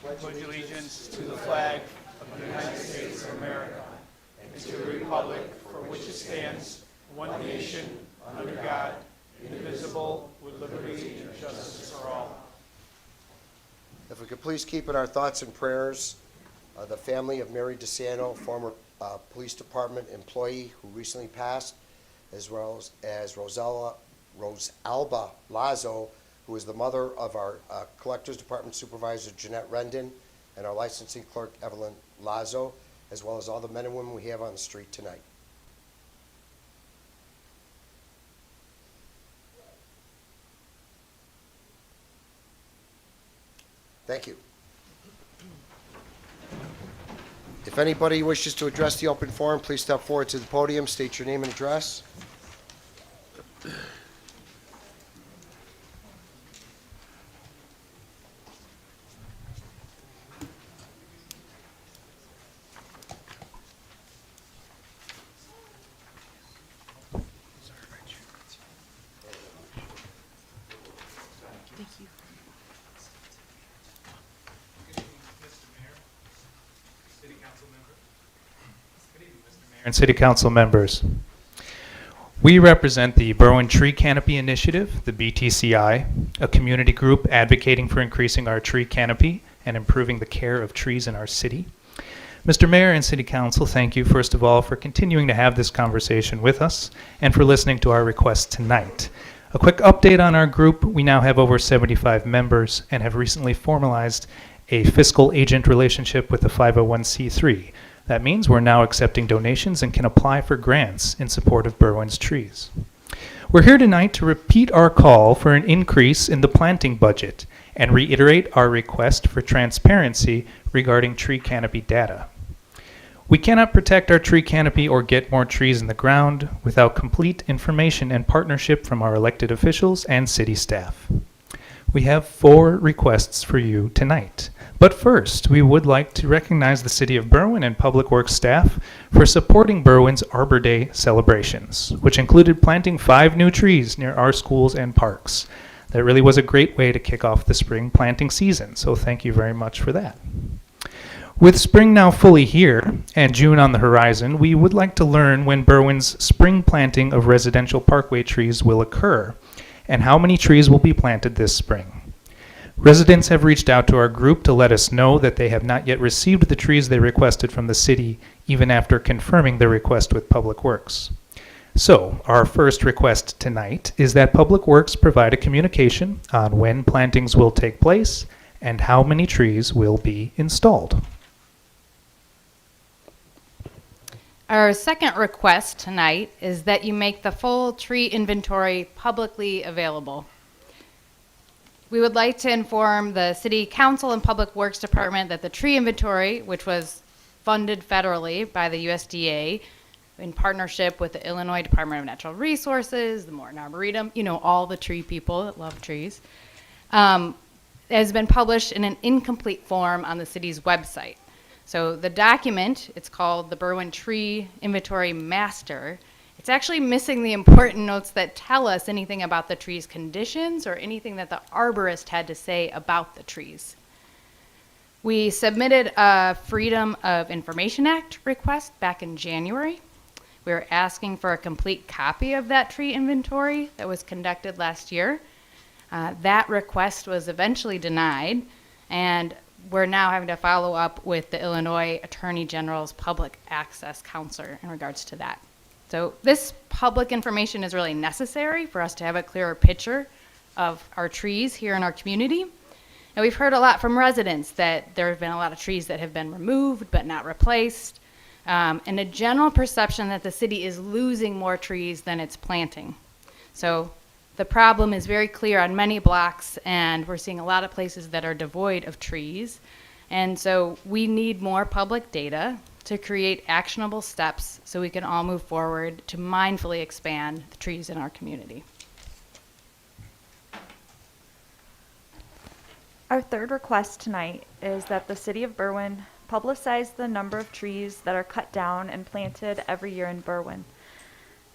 Pledge allegiance to the flag of the United States of America and to the republic for which it stands, one nation, under God, indivisible, with liberty and justice for all. If we could please keep in our thoughts and prayers the family of Mary DeSanto, former police department employee who recently passed, as well as Rosalba Lazo, who is the mother of our collectors department supervisor Jeanette Rendon and our licensing clerk Evelyn Lazo, as well as all the men and women we have on the street tonight. Thank you. If anybody wishes to address the open forum, please step forward to the podium, state your name and address. Thank you. And City Council members. We represent the Berwyn Tree Canopy Initiative, the BTCI, a community group advocating for increasing our tree canopy and improving the care of trees in our city. Mr. Mayor and City Council, thank you, first of all, for continuing to have this conversation with us and for listening to our request tonight. A quick update on our group. We now have over 75 members and have recently formalized a fiscal agent relationship with the 501c3. That means we're now accepting donations and can apply for grants in support of Berwyn's trees. We're here tonight to repeat our call for an increase in the planting budget and reiterate our request for transparency regarding tree canopy data. We cannot protect our tree canopy or get more trees in the ground without complete information and partnership from our elected officials and city staff. We have 4 requests for you tonight. But first, we would like to recognize the City of Berwyn and Public Works staff for supporting Berwyn's Arbor Day celebrations, which included planting 5 new trees near our schools and parks. That really was a great way to kick off the spring planting season, so thank you very much for that. With spring now fully here and June on the horizon, we would like to learn when Berwyn's spring planting of residential parkway trees will occur and how many trees will be planted this spring. Residents have reached out to our group to let us know that they have not yet received the trees they requested from the city, even after confirming their request with Public Works. So, our first request tonight is that Public Works provide a communication on when plantings will take place and how many trees will be installed. Our second request tonight is that you make the full tree inventory publicly available. We would like to inform the City Council and Public Works Department that the tree inventory, which was funded federally by the USDA in partnership with the Illinois Department of Natural Resources, the Morton Arboretum, you know, all the tree people that love trees, has been published in an incomplete form on the city's website. So the document, it's called the Berwyn Tree Inventory Master. It's actually missing the important notes that tell us anything about the tree's conditions or anything that the arborist had to say about the trees. We submitted a Freedom of Information Act request back in January. We were asking for a complete copy of that tree inventory that was conducted last year. That request was eventually denied, and we're now having to follow up with the Illinois Attorney General's public access counselor in regards to that. So this public information is really necessary for us to have a clearer picture of our trees here in our community. And we've heard a lot from residents that there have been a lot of trees that have been removed but not replaced, and a general perception that the city is losing more trees than it's planting. So the problem is very clear on many blocks, and we're seeing a lot of places that are devoid of trees. And so we need more public data to create actionable steps so we can all move forward to mindfully expand the trees in our community. Our third request tonight is that the City of Berwyn publicize the number of trees that are cut down and planted every year in Berwyn.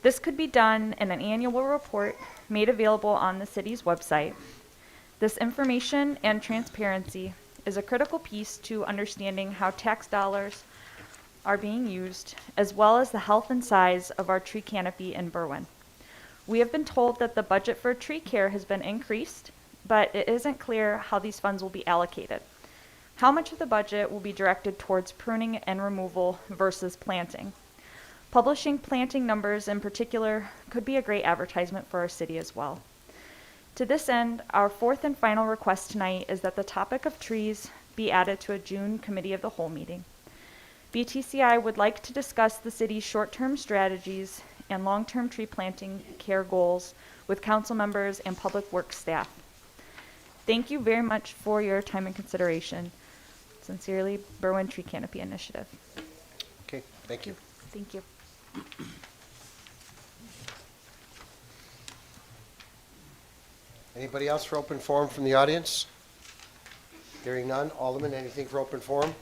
This could be done in an annual report made available on the city's website. This information and transparency is a critical piece to understanding how tax dollars are being used, as well as the health and size of our tree canopy in Berwyn. We have been told that the budget for tree care has been increased, but it isn't clear how these funds will be allocated. How much of the budget will be directed towards pruning and removal versus planting? Publishing planting numbers in particular could be a great advertisement for our city as well. To this end, our fourth and final request tonight is that the topic of trees be added to a June Committee of the Whole meeting. BTCI would like to discuss the city's short-term strategies and long-term tree planting care goals with council members and public works staff. Thank you very much for your time and consideration. Sincerely, Berwyn Tree Canopy Initiative. Okay, thank you. Thank you. Anybody else for open forum from the audience? Hearing none. Alderman, anything for open forum?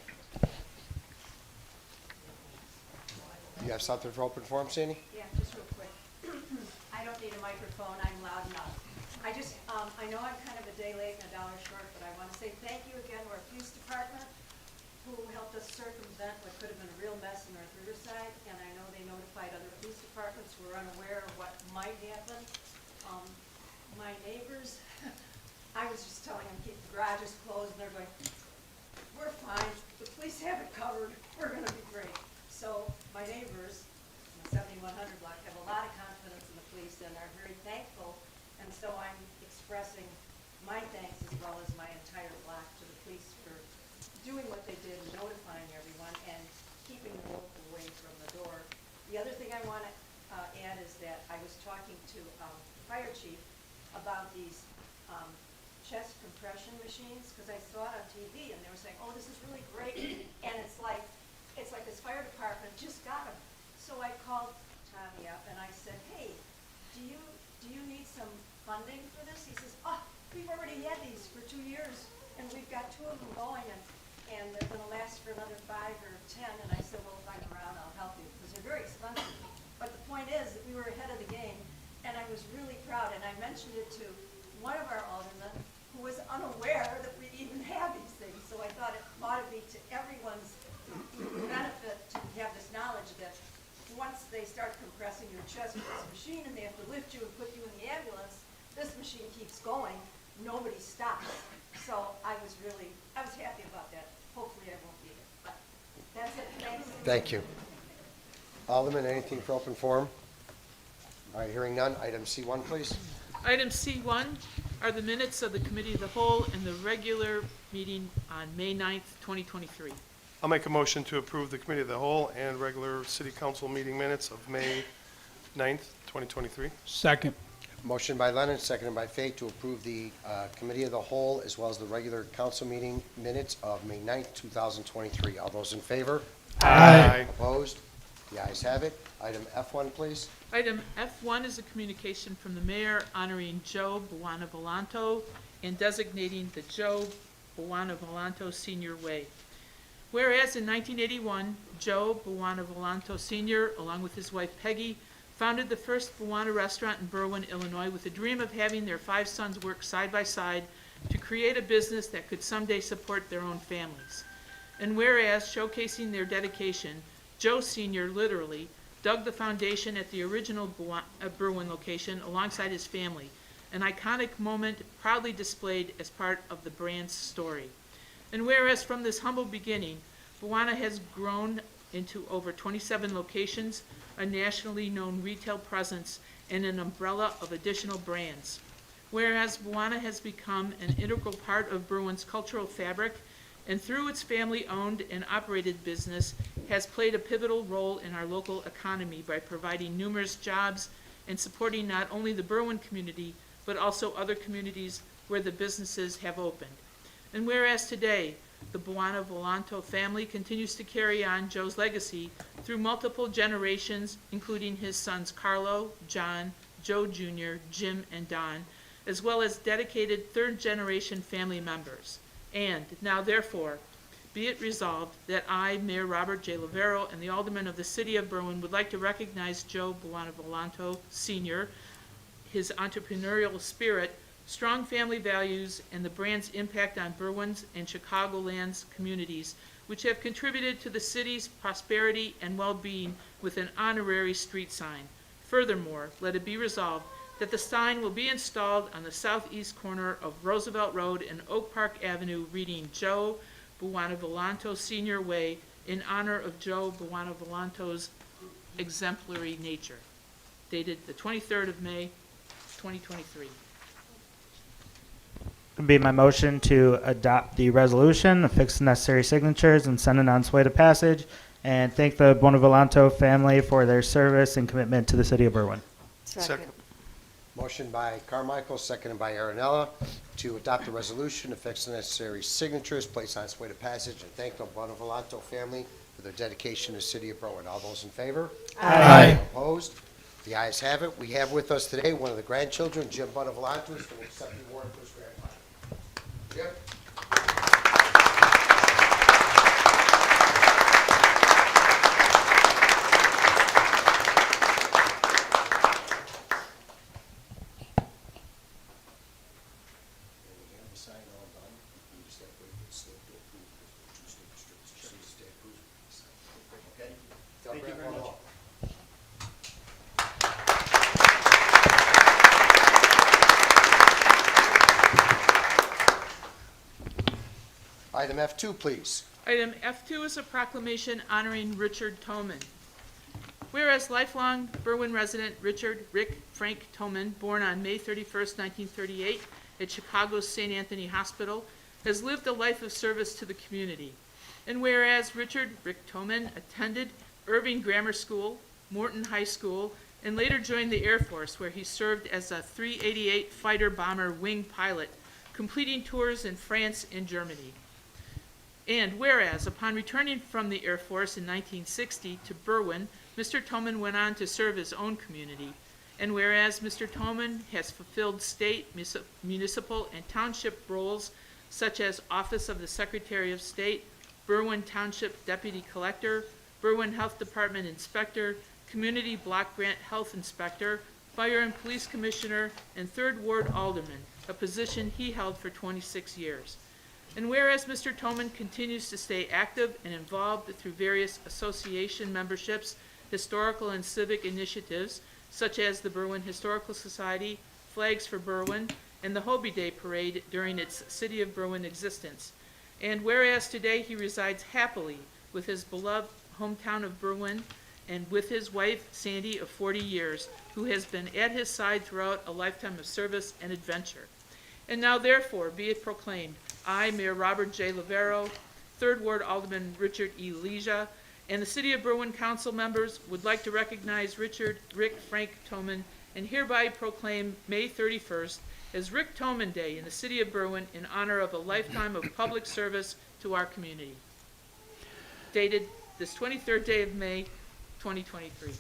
You have something for open forum, Sandy? Yeah, just real quick. I don't need a microphone, I'm loud enough. I know I'm kind of a day late and a dollar short, but I want to say thank you again to our police department, who helped us circumvent what could have been a real mess in North Riverside, and I know they notified other police departments who were unaware of what might happen. My neighbors, I was just telling them, keep the garages closed, and they're going, we're fine, the police have it covered, we're gonna be great. So my neighbors, in the 7100 block, have a lot of confidence in the police and are very thankful, and so I'm expressing my thanks as well as my entire block to the police for doing what they did, notifying everyone, and keeping the rope away from the door. The other thing I want to add is that I was talking to the fire chief about these chest compression machines, because I saw it on TV, and they were saying, oh, this is really great, and it's like this fire department just got them. So I called Tommy up, and I said, hey, do you need some funding for this? He says, oh, we've already had these for 2 years, and we've got 2 of them going, and they're going to last for another 5 or 10. And I said, well, if I'm around, I'll help you, because they're very expensive. But the point is that we were ahead of the game, and I was really proud. And I mentioned it to one of our aldermen who was unaware that we even have these things. So I thought it ought to be to everyone's benefit to have this knowledge that once they start compressing your chest with this machine and they have to lift you and put you in the ambulance, this machine keeps going, nobody stops. So I was happy about that. Hopefully I won't be here, but that's it. Thanks. Thank you. Alderman, anything for open forum? All right, hearing none. Item C1, please. Item C1 are the minutes of the Committee of the Whole and the regular meeting on May 9th, 2023. I'll make a motion to approve the Committee of the Whole and regular City Council meeting minutes of May 9th, 2023. Second. Motion by Lennon, seconded by Fate to approve the Committee of the Whole as well as the regular council meeting minutes of May 9th, 2023. All those in favor? Aye. Opposed? The ayes have it. Item F1, please. Item F1 is a communication from the mayor honoring Joe Buonavolonto and designating the Joe Buonavolonto Senior Way. Whereas in 1981, Joe Buonavolonto Sr., along with his wife Peggy, founded the first Buona restaurant in Berwyn, Illinois, with a dream of having their 5 sons work side by side to create a business that could someday support their own families. And whereas, showcasing their dedication, Joe Sr. literally dug the foundation at the original Berwyn location alongside his family, an iconic moment proudly displayed as part of the brand's story. And whereas from this humble beginning, Bwana has grown into over 27 locations, a nationally known retail presence, and an umbrella of additional brands. Whereas Bwana has become an integral part of Berwyn's cultural fabric, and through its family-owned and operated business, has played a pivotal role in our local economy by providing numerous jobs and supporting not only the Berwyn community, but also other communities where the businesses have opened. And whereas today, the Bwana Volanto family continues to carry on Joe's legacy through multiple generations, including his sons Carlo, John, Joe Jr., Jim, and Don, as well as dedicated third-generation family members. And now therefore, be it resolved that I, Mayor Robert J. Lavero, and the Aldermen of the City of Berwyn would like to recognize Joe Bwana Volanto Sr., his entrepreneurial spirit, strong family values, and the brand's impact on Berwyn's and Chicagoland's communities, which have contributed to the city's prosperity and well-being with an honorary street sign. Furthermore, let it be resolved that the sign will be installed on the southeast corner of Roosevelt Road and Oak Park Avenue reading Joe Bwana Volanto Sr. Way in honor of Joe Bwana Volanto's exemplary nature. Dated the 23rd of May, 2023. Would be my motion to adopt the resolution, affix the necessary signatures, and send it on its way to passage, and thank the Bwana Volanto family for their service and commitment to the city of Berwyn. Second. Motion by Carmichael, seconded by Aaronella, to adopt the resolution, affix the necessary signatures, place on its way to passage, and thank the Bwana Volanto family for their dedication to the city of Berwyn. All those in favor? Aye. Opposed? The ayes have it. We have with us today one of the grandchildren, Jim Bwana Volanto, who's going to accept the award for his grandfather. Jim? Thank you very much. Item F2, please. Item F2 is a proclamation honoring Richard Toman. Whereas lifelong Berwyn resident Richard Rick Frank Toman, born on May 31st, 1938 at Chicago's St. Anthony Hospital, has lived a life of service to the community. And whereas Richard Rick Toman attended Irving Grammar School, Morton High School, and later joined the Air Force, where he served as a 388 fighter bomber wing pilot, completing tours in France and Germany. And whereas, upon returning from the Air Force in 1960 to Berwyn, Mr. Toman went on to serve his own community. And whereas Mr. Toman has fulfilled state, municipal, and township roles such as Office of the Secretary of State, Berwyn Township Deputy Collector, Berwyn Health Department Inspector, Community Block Grant Health Inspector, Fire and Police Commissioner, and 3rd Ward Alderman, a position he held for 26 years. And whereas Mr. Toman continues to stay active and involved through various association memberships, historical and civic initiatives, such as the Berwyn Historical Society, Flags for Berwyn, and the Hobie Day Parade during its City of Berwyn existence. And whereas today he resides happily with his beloved hometown of Berwyn and with his wife, Sandy, of 40 years, who has been at his side throughout a lifetime of service and adventure. And now therefore be it proclaimed, I, Mayor Robert J. Lavero, 3rd Ward Alderman Richard E. Leja, and the City of Berwyn Council members would like to recognize Richard Rick Frank Toman and hereby proclaim May 31st as Rick Toman Day in the City of Berwyn in honor of a lifetime of public service to our community. Dated this 23rd day of May, 2023.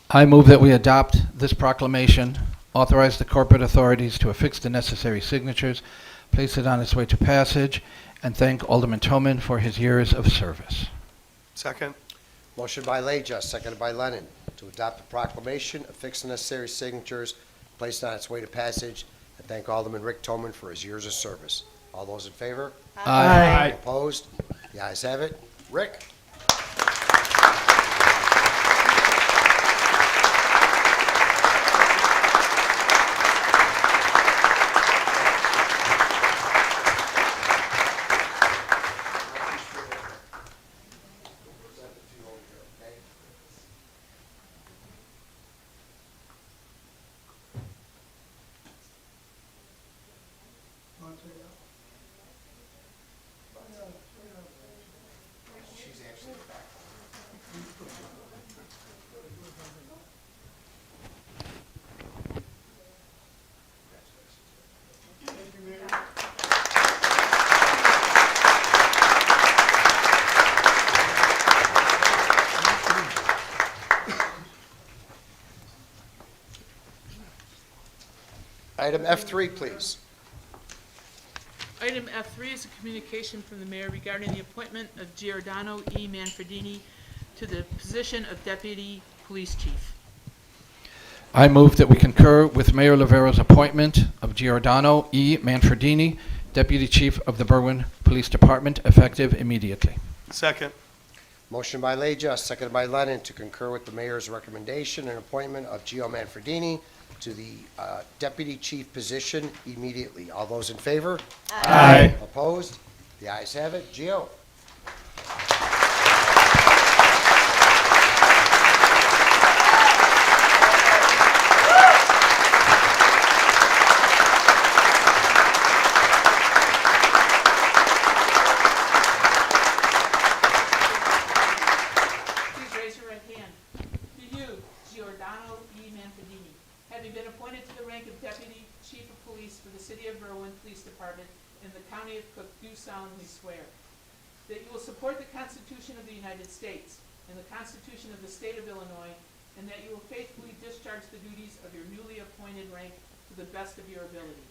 I move that we adopt this proclamation, authorize the corporate authorities to affix the necessary signatures, place it on its way to passage, and thank Alderman Toman for his years of service. Second. Motion by Leja, seconded by Lennon, to adopt the proclamation, affix the necessary signatures, place it on its way to passage, and thank Alderman Rick Toman for his years of service. All those in favor? Aye. Opposed? The ayes have it. Rick? Item F3, please. Item F3 is a communication from the mayor regarding the appointment of Giordano E. Manfredini to the position of Deputy Police Chief. I move that we concur with Mayor Lovero's appointment of Giordano E. Manfredini, Deputy Chief of the Berwyn Police Department, effective immediately. Second. Motion by Leja, seconded by Lennon, to concur with the mayor's recommendation and appointment of Gio Manfredini to the deputy chief position immediately. All those in favor? Aye. Opposed? The ayes have it. Gio. Please raise your right hand. Do you, Giordano E. Manfredini, having been appointed to the rank of Deputy Chief of Police for the City of Berwyn Police Department in the County of Cook, do solemnly swear that you will support the Constitution of the United States and the Constitution of the State of Illinois, and that you will faithfully discharge the duties of your newly appointed rank to the best of your ability?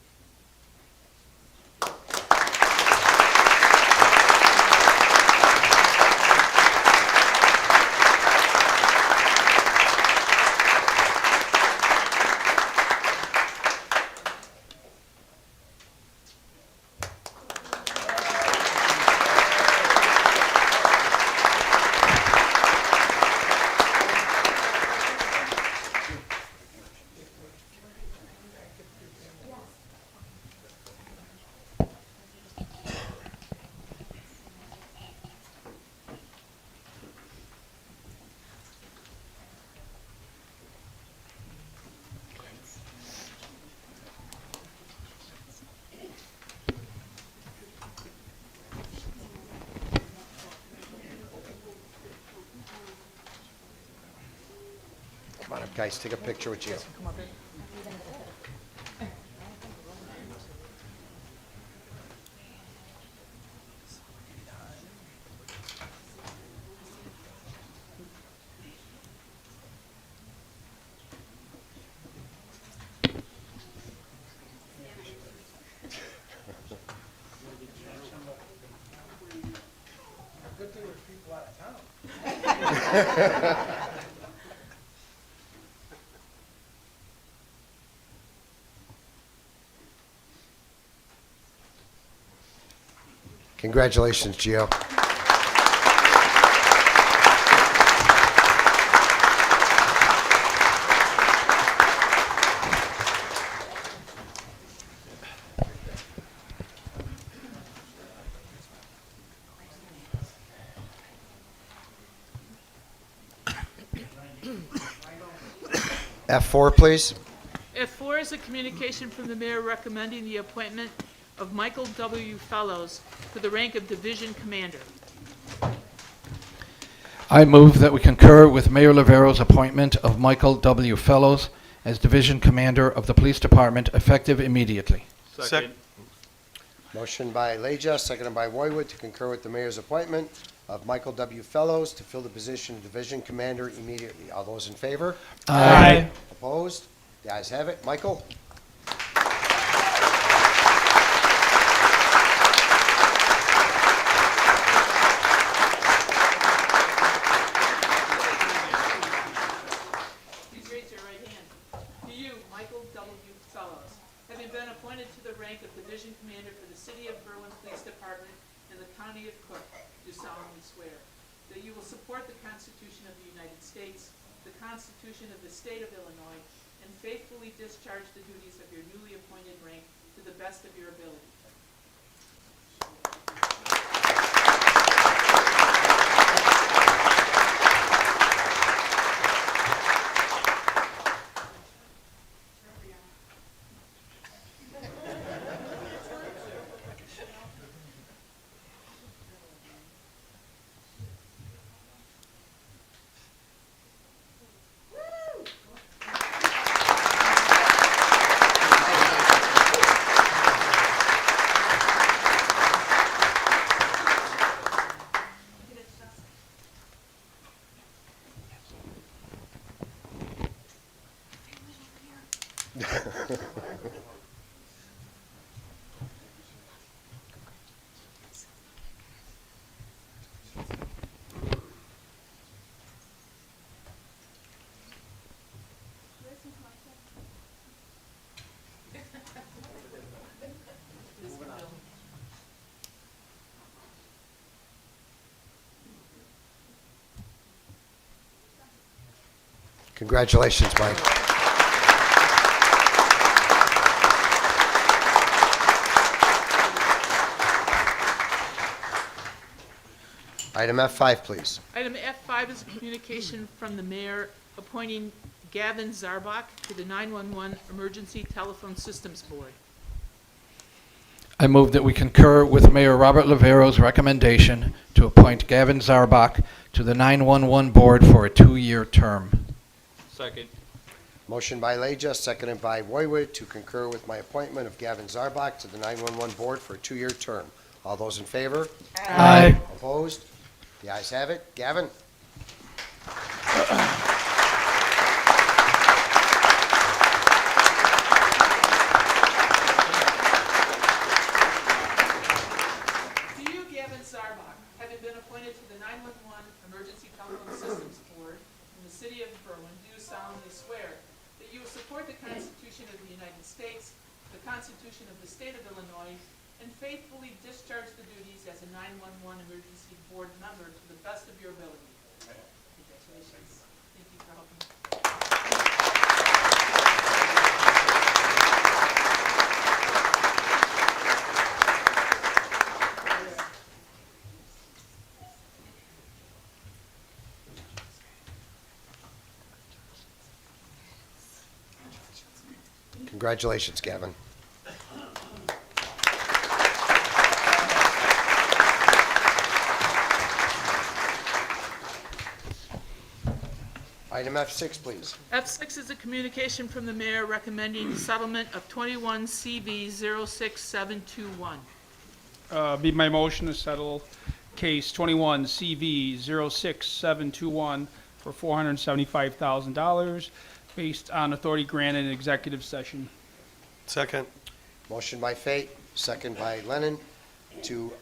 Come on up, guys, take a picture with Gio. Good thing there's people out of town. Congratulations, Gio. F4, please. F4 is a communication from the mayor recommending the appointment of Michael W. Fellows for the rank of Division Commander. I move that we concur with Mayor Lovero's appointment of Michael W. Fellows as Division Commander of the Police Department, effective immediately. Second. Motion by Leja, seconded by Roywood, to concur with the mayor's appointment of Michael W. Fellows to fill the position of Division Commander immediately. All those in favor? Aye. Opposed? The ayes have it. Michael? Please raise your right hand. Do you, Michael W. Fellows, having been appointed to the rank of Division Commander for the City of Berwyn Police Department in the County of Cook, do solemnly swear that you will support the Constitution of the United States, the Constitution of the State of Illinois, and faithfully discharge the duties of your newly appointed rank to the best of your ability? Congratulations, Mike. Item F5, please. Item F5 is a communication from the mayor appointing Gavin Zarbach to the 911 Emergency Telephone Systems Board. I move that we concur with Mayor Robert Lavero's recommendation to appoint Gavin Zarbach to the 911 Board for a 2-year term. Second. Motion by Leja, seconded by Roywood, to concur with my appointment of Gavin Zarbach to the 911 Board for a 2-year term. All those in favor? Aye. Opposed? The ayes have it. Gavin? To you, Gavin Zarbach, having been appointed to the 911 Emergency Telephone Systems Board in the city of Berwyn, do solemnly swear that you will support the Constitution of the United States, the Constitution of the State of Illinois, and faithfully discharge the duties as a 911 Emergency Board member to the best of your ability. Congratulations. Thank you for helping. Congratulations, Gavin. Item F6, please. F6 is a communication from the mayor recommending settlement of 21 CV 06721. Be my motion to settle case 21 CV 06721 for $475,000 based on authority granted in executive session. Second. Motion by Fate, second by Lennon, to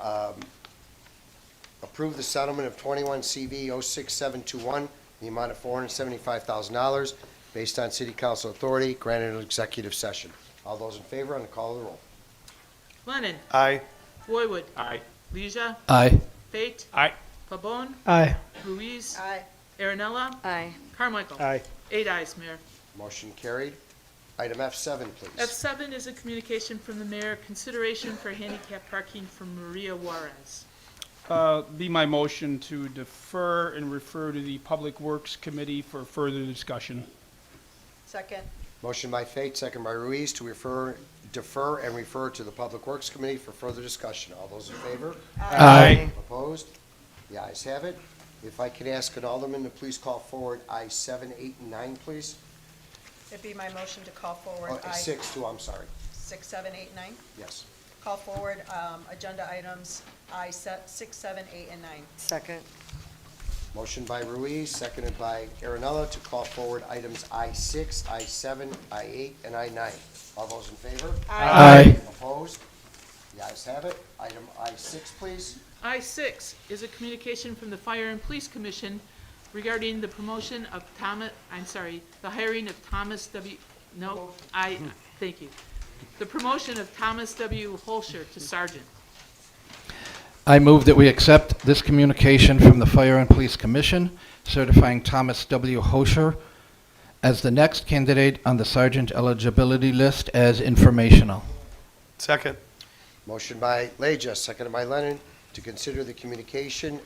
approve the settlement of 21 CV 06721, the amount of $475,000, based on city council authority granted in executive session. All those in favor on the call of the roll. Lennon. Aye. Roywood. Aye. Leisure. Aye. Fate. Aye. Pabon. Aye. Ruiz. Aye. Aaronella. Aye. Carmichael. Aye. 8 ayes, Mayor. Motion carried. Item F7, please. F7 is a communication from the mayor, consideration for handicap parking from Maria Juarez. Be my motion to defer and refer to the Public Works Committee for further discussion. Second. Motion by Fate, second by Ruiz, to defer and refer to the Public Works Committee for further discussion. All those in favor? Aye. Opposed? The ayes have it. If I could ask an alderman to please call forward I-7, 8, and 9, please. It'd be my motion to call forward Oh, 6, too, I'm sorry. 6, 7, 8, 9. Yes. Call forward agenda items I-6, 7, 8, and 9. Second. Motion by Ruiz, seconded by Aaronella, to call forward items I-6, I-7, I-8, and I-9. All those in favor? Aye. Opposed? The ayes have it. Item I-6, please. I-6 is a communication from the Fire and Police Commission regarding the promotion of the hiring of Thomas W., thank you. The promotion of Thomas W. Holscher to sergeant. I move that we accept this communication from the Fire and Police Commission certifying Thomas W. Hosher as the next candidate on the sergeant eligibility list as informational. Second. Motion by Leja, seconded by Lennon, to consider the communication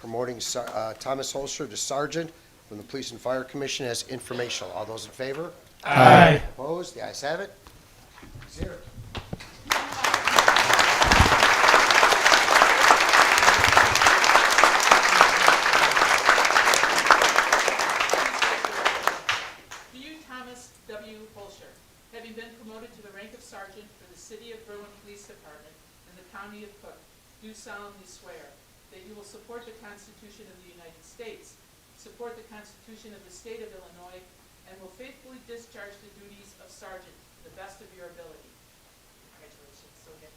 promoting Thomas Holscher to sergeant from the Police and Fire Commission as informational. All those in favor? Aye. Opposed? The ayes have it. 0. To you, Thomas W. Holscher, having been promoted to the rank of sergeant for the City of Berwyn Police Department and the County of Cook, do solemnly swear that you will support the Constitution of the United States, support the Constitution of the State of Illinois, and will faithfully discharge the duties of sergeant to the best of your ability. Congratulations. So happy.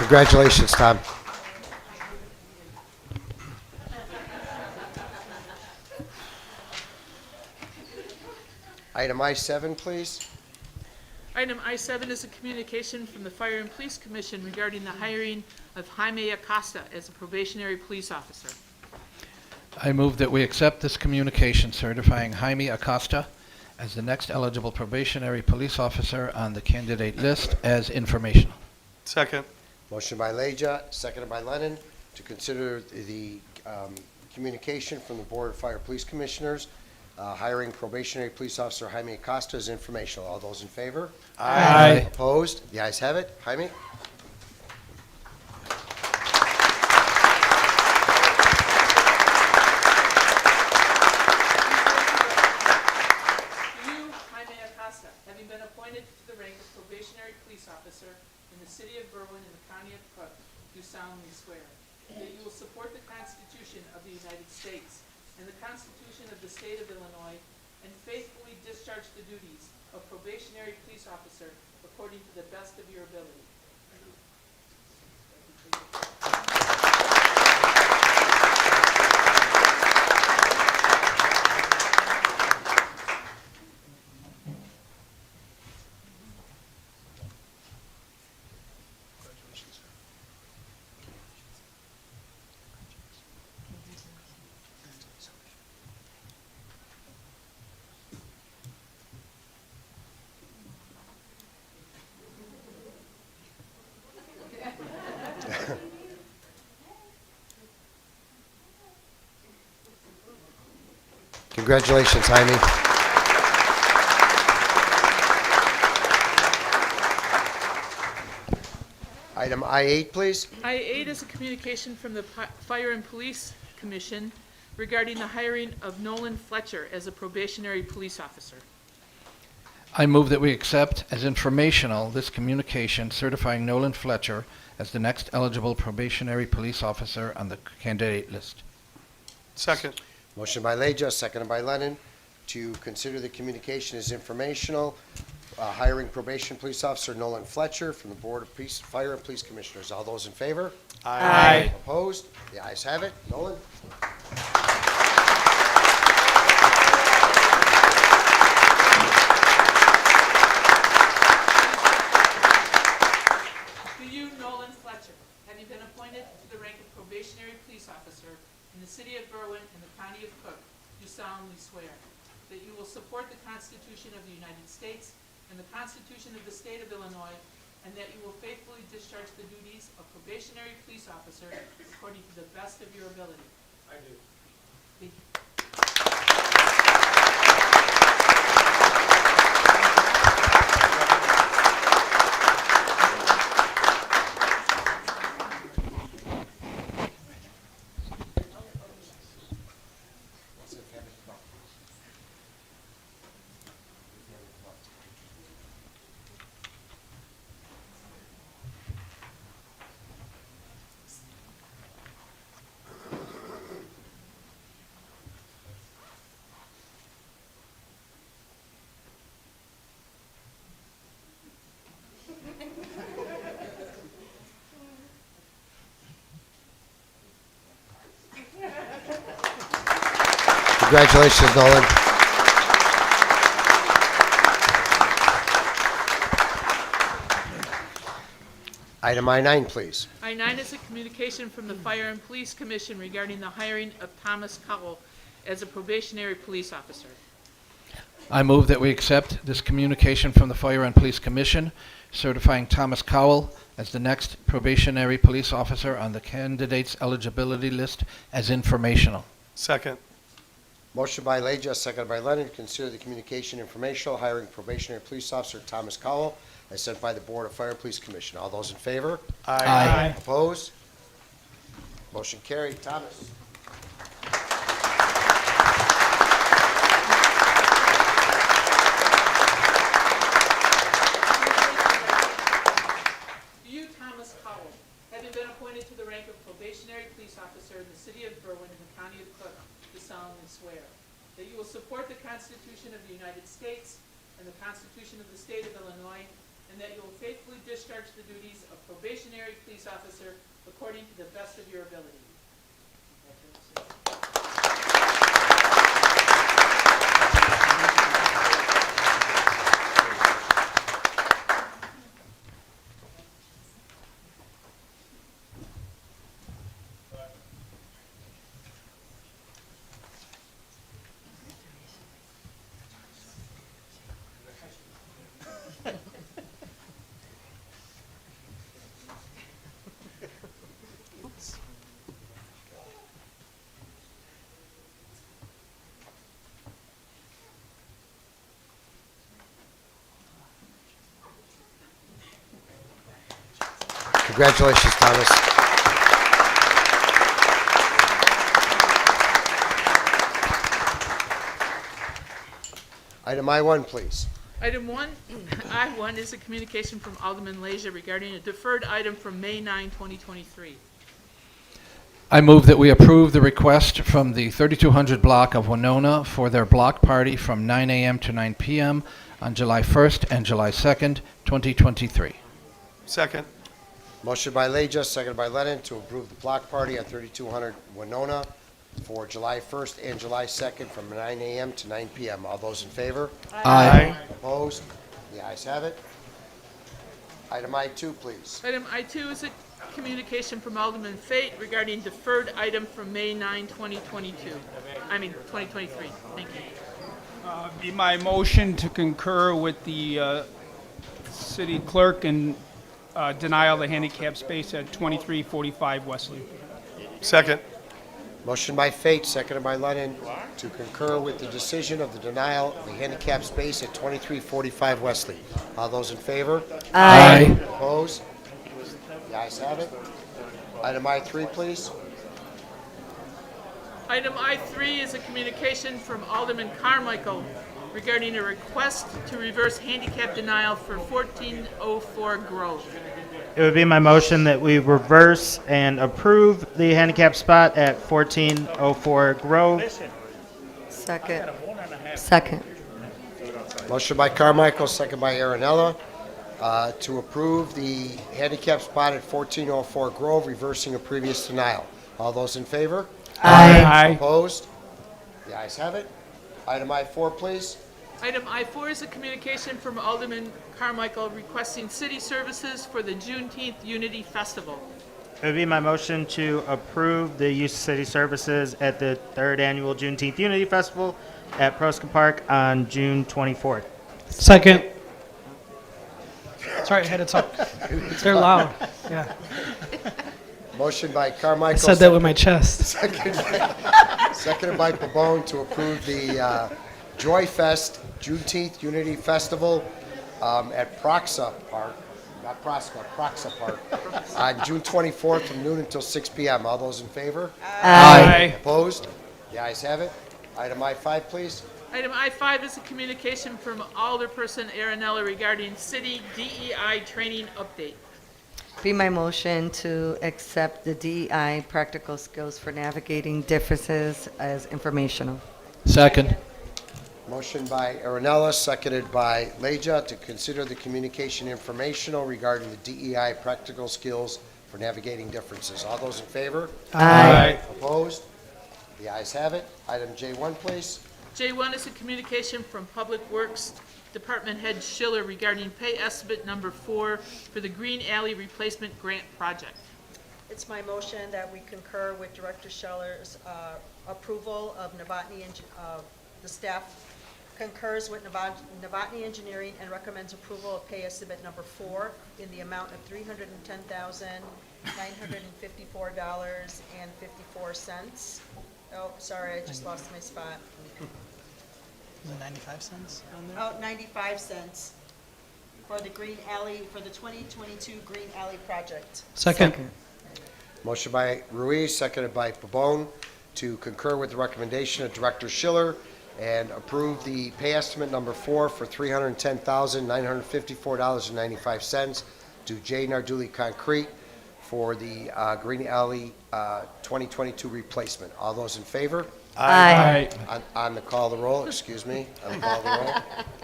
Congratulations, Tom. Item I-7, please. Item I-7 is a communication from the Fire and Police Commission regarding the hiring of Jaime Acosta as a probationary police officer. I move that we accept this communication certifying Jaime Acosta as the next eligible probationary police officer on the candidate list as informational. Second. Motion by Leja, seconded by Lennon, to consider the communication from the Board of Fire Police Commissioners hiring probationary police officer Jaime Acosta as informational. All those in favor? Aye. Opposed? The ayes have it. Jaime? You, Jaime Acosta, having been appointed to the rank of probationary police officer in the city of Berwyn and the county of Cook, do solemnly swear that you will support the Constitution of the United States and the Constitution of the state of Illinois, and faithfully discharge the duties of probationary police officer according to the best of your ability. Congratulations, Jaime. Item I-8, please. I-8 is a communication from the Fire and Police Commission regarding the hiring of Nolan Fletcher as a probationary police officer. I move that we accept as informational this communication certifying Nolan Fletcher as the next eligible probationary police officer on the candidate list. Second. Motion by Leja, seconded by Lennon, to consider the communication as informational, hiring probation police officer Nolan Fletcher from the Board of Fire and Police Commissioners. All those in favor? Aye. Opposed? The ayes have it. Nolan? To you, Nolan Fletcher, having been appointed to the rank of probationary police officer in the city of Berwyn and the county of Cook, do solemnly swear that you will support the Constitution of the United States and the Constitution of the state of Illinois, and that you will faithfully discharge the duties of probationary police officer according to the best of your ability. I do. Thank you. Congratulations, Nolan. Item I-9, please. I-9 is a communication from the Fire and Police Commission regarding the hiring of Thomas Cowell as a probationary police officer. I move that we accept this communication from the Fire and Police Commission certifying Thomas Cowell as the next probationary police officer on the candidates eligibility list as informational. Second. Motion by Leja, seconded by Lennon, to consider the communication informational, hiring probationary police officer Thomas Cowell as sent by the Board of Fire and Police Commission. All those in favor? Aye. Opposed? Motion carried. Thomas? You, Thomas Cowell, having been appointed to the rank of probationary police officer in the city of Berwyn and the county of Cook, do solemnly swear that you will support the Constitution of the United States and the Constitution of the state of Illinois, and that you will faithfully discharge the duties of probationary police officer according to the best of your ability. Congratulations, Thomas. Item I1, please. Item I1 is a communication from Alderman Leisure regarding a deferred item from May 9, 2023. I move that we approve the request from the 3200 block of Winona for their block party from 9 a.m. to 9 p.m. on July 1st and July 2nd, 2023. Second. Motion by Leja, seconded by Lennon, to approve the block party at 3200 Winona for July 1st and July 2nd from 9 a.m. to 9 p.m. All those in favor? Aye. Opposed? The ayes have it. Item I2, please. Item I2 is a communication from Alderman Fate regarding deferred item from May 9, 2023. Thank you. Be my motion to concur with the city clerk and denial of the handicap space at 2345 Wesley. Second. Motion by Fate, seconded by Lennon, to concur with the decision of the denial of the handicap space at 2345 Wesley. All those in favor? Aye. Opposed? The ayes have it. Item I3, please. Item I3 is a communication from Alderman Carmichael regarding a request to reverse handicap denial for 1404 Grove. It would be my motion that we reverse and approve the handicap spot at 1404 Grove. Second. Second. Motion by Carmichael, second by Aaronella, to approve the handicap spot at 1404 Grove, reversing a previous denial. All those in favor? Aye. Opposed? The ayes have it. Item I4, please. Item I4 is a communication from Alderman Carmichael requesting city services for the Juneteenth Unity Festival. It would be my motion to approve the use of city services at the 3rd Annual Juneteenth Unity Festival at Proskin Park on June 24th. Second. Sorry, I had to talk. They're loud. Yeah. Motion by Carmichael. I said that with my chest. Seconded by Pabon to approve the Joy Fest Juneteenth Unity Festival at Proxa Park, not Prosca, Proxa Park, on June 24th from noon until 6 p.m. All those in favor? Aye. Opposed? The ayes have it. Item I5, please. Item I5 is a communication from Alderperson Aaronella regarding city DEI training update. Be my motion to accept the DEI practical skills for navigating differences as informational. Second. Motion by Aaronella, seconded by Leja, to consider the communication informational regarding the DEI practical skills for navigating differences. All those in favor? Aye. Opposed? The ayes have it. Item J1, please. J1 is a communication from Public Works Department Head Schiller regarding pay estimate number 4 for the Green Alley Replacement Grant Project. It's my motion that we concur with Director Scheller's approval of Novotny, the staff concurs with Novotny Engineering and recommends approval of pay estimate number 4 in the amount of $310,954.54. Oh, sorry, I just lost my spot. Is it 95 cents on there? Oh, 95 cents for the Green Alley, for the 2022 Green Alley project. Second. Motion by Ruiz, seconded by Pabon, to concur with the recommendation of Director Schiller and approve the pay estimate number 4 for $310,954.95 to J. Narduli Concrete for the Green Alley 2022 replacement. All those in favor? Aye. On the call of the roll, excuse me, on the call of the roll.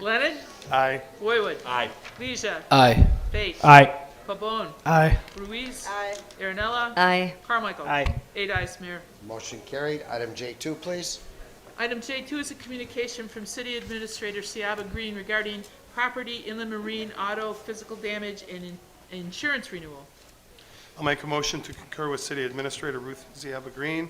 Lennon? Aye. Boywood? Aye. Leisha? Aye. Fate? Aye. Pabon? Aye. Ruiz? Aye. Aaronella? Aye. Carmichael? Aye. 8 ayes, Mayor. Motion carried. Item J2, please. Item J2 is a communication from City Administrator Siaba Green regarding property, inland marine, auto, physical damage, and insurance renewal. I'll make a motion to concur with City Administrator Ruth Ziaba Green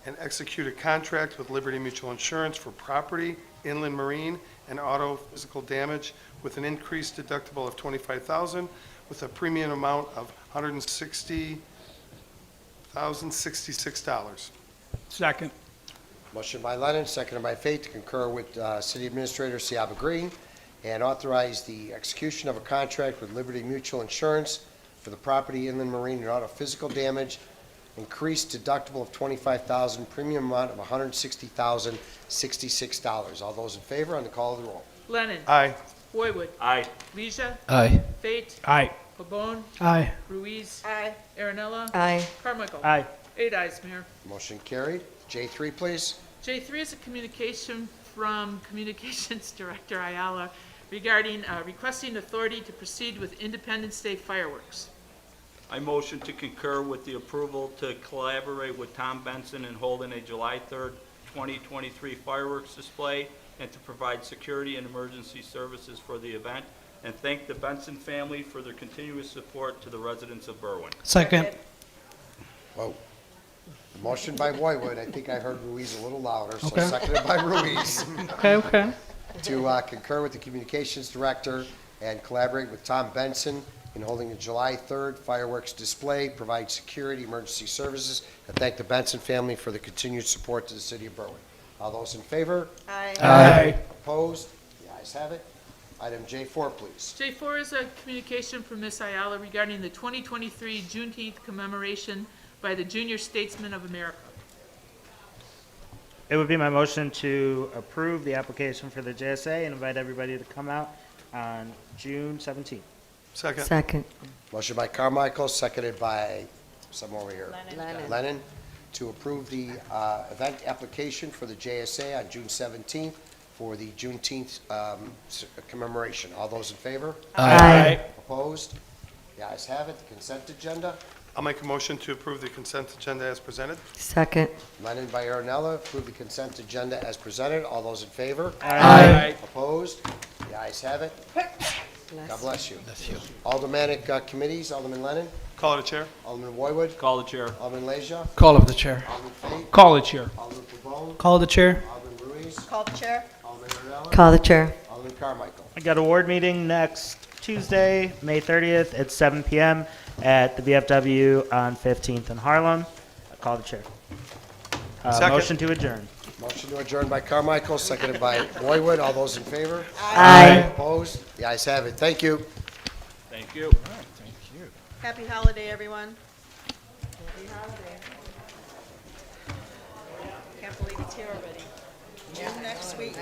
and execute a contract with Liberty Mutual Insurance for property, inland marine, and auto physical damage with an increased deductible of $25,000 with a premium amount of $160,066. Second. Motion by Lennon, seconded by Fate, to concur with City Administrator Siaba Green and authorize the execution of a contract with Liberty Mutual Insurance for the property, inland marine, and auto physical damage, increased deductible of $25,000, premium amount of $160,066. All those in favor, on the call of the roll. Lennon? Aye. Boywood? Aye. Leisha? Aye. Fate? Aye. Pabon? Aye. Ruiz? Aye. Aaronella? Aye. Carmichael? Aye. 8 ayes, Mayor. Motion carried. J3, please. J3 is a communication from Communications Director Ayala regarding requesting authority to proceed with Independence Day fireworks. I motion to concur with the approval to collaborate with Tom Benson in holding a July 3rd, 2023 fireworks display and to provide security and emergency services for the event, and thank the Benson family for their continuous support to the residents of Berwyn. Second. Whoa. Motion by Boywood. I think I heard Ruiz a little louder, so Okay. seconded by Ruiz. Okay. To concur with the Communications Director and collaborate with Tom Benson in holding a July 3rd fireworks display, provide security, emergency services, and thank the Benson family for the continued support to the City of Berwyn. All those in favor? Aye. Aye. Opposed? The ayes have it. Item J4, please. J4 is a communication from Ms. Ayala regarding the 2023 Juneteenth commemoration by the Junior Statesmen of America. It would be my motion to approve the application for the JSA and invite everybody to come out on June 17th. Second. Second. Motion by Carmichael, seconded by someone over here. Lennon. Lennon, to approve the event application for the JSA on June 17th for the Juneteenth commemoration. All those in favor? Aye. Opposed? The ayes have it. The consent agenda. I'll make a motion to approve the consent agenda as presented. Second. Lennon by Aaronella, approve the consent agenda as presented. All those in favor? Aye. Opposed? The ayes have it. God bless you. Aldermanic committees, Alderman Lennon, Call it a chair. Alderman Boywood, Call the chair. Alderman Leisure, Call of the chair. Alderman Fate, Call the chair. Alderman Pavone, Call the chair. Alderman Ruiz, Call the chair. Alderman Aaronella, Call the chair. Alderman Carmichael. I got a ward meeting next Tuesday, May 30th at 7 p.m. at the VFW on 15th in Harlem. I call the chair. Second. Motion to adjourn. Motion to adjourn by Carmichael, seconded by Boywood. All those in favor? Aye. Opposed? The ayes have it. Thank you. Thank you. Happy holiday, everyone. Happy holiday. Can't believe it's here already. June next week.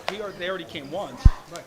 They already came once. Right.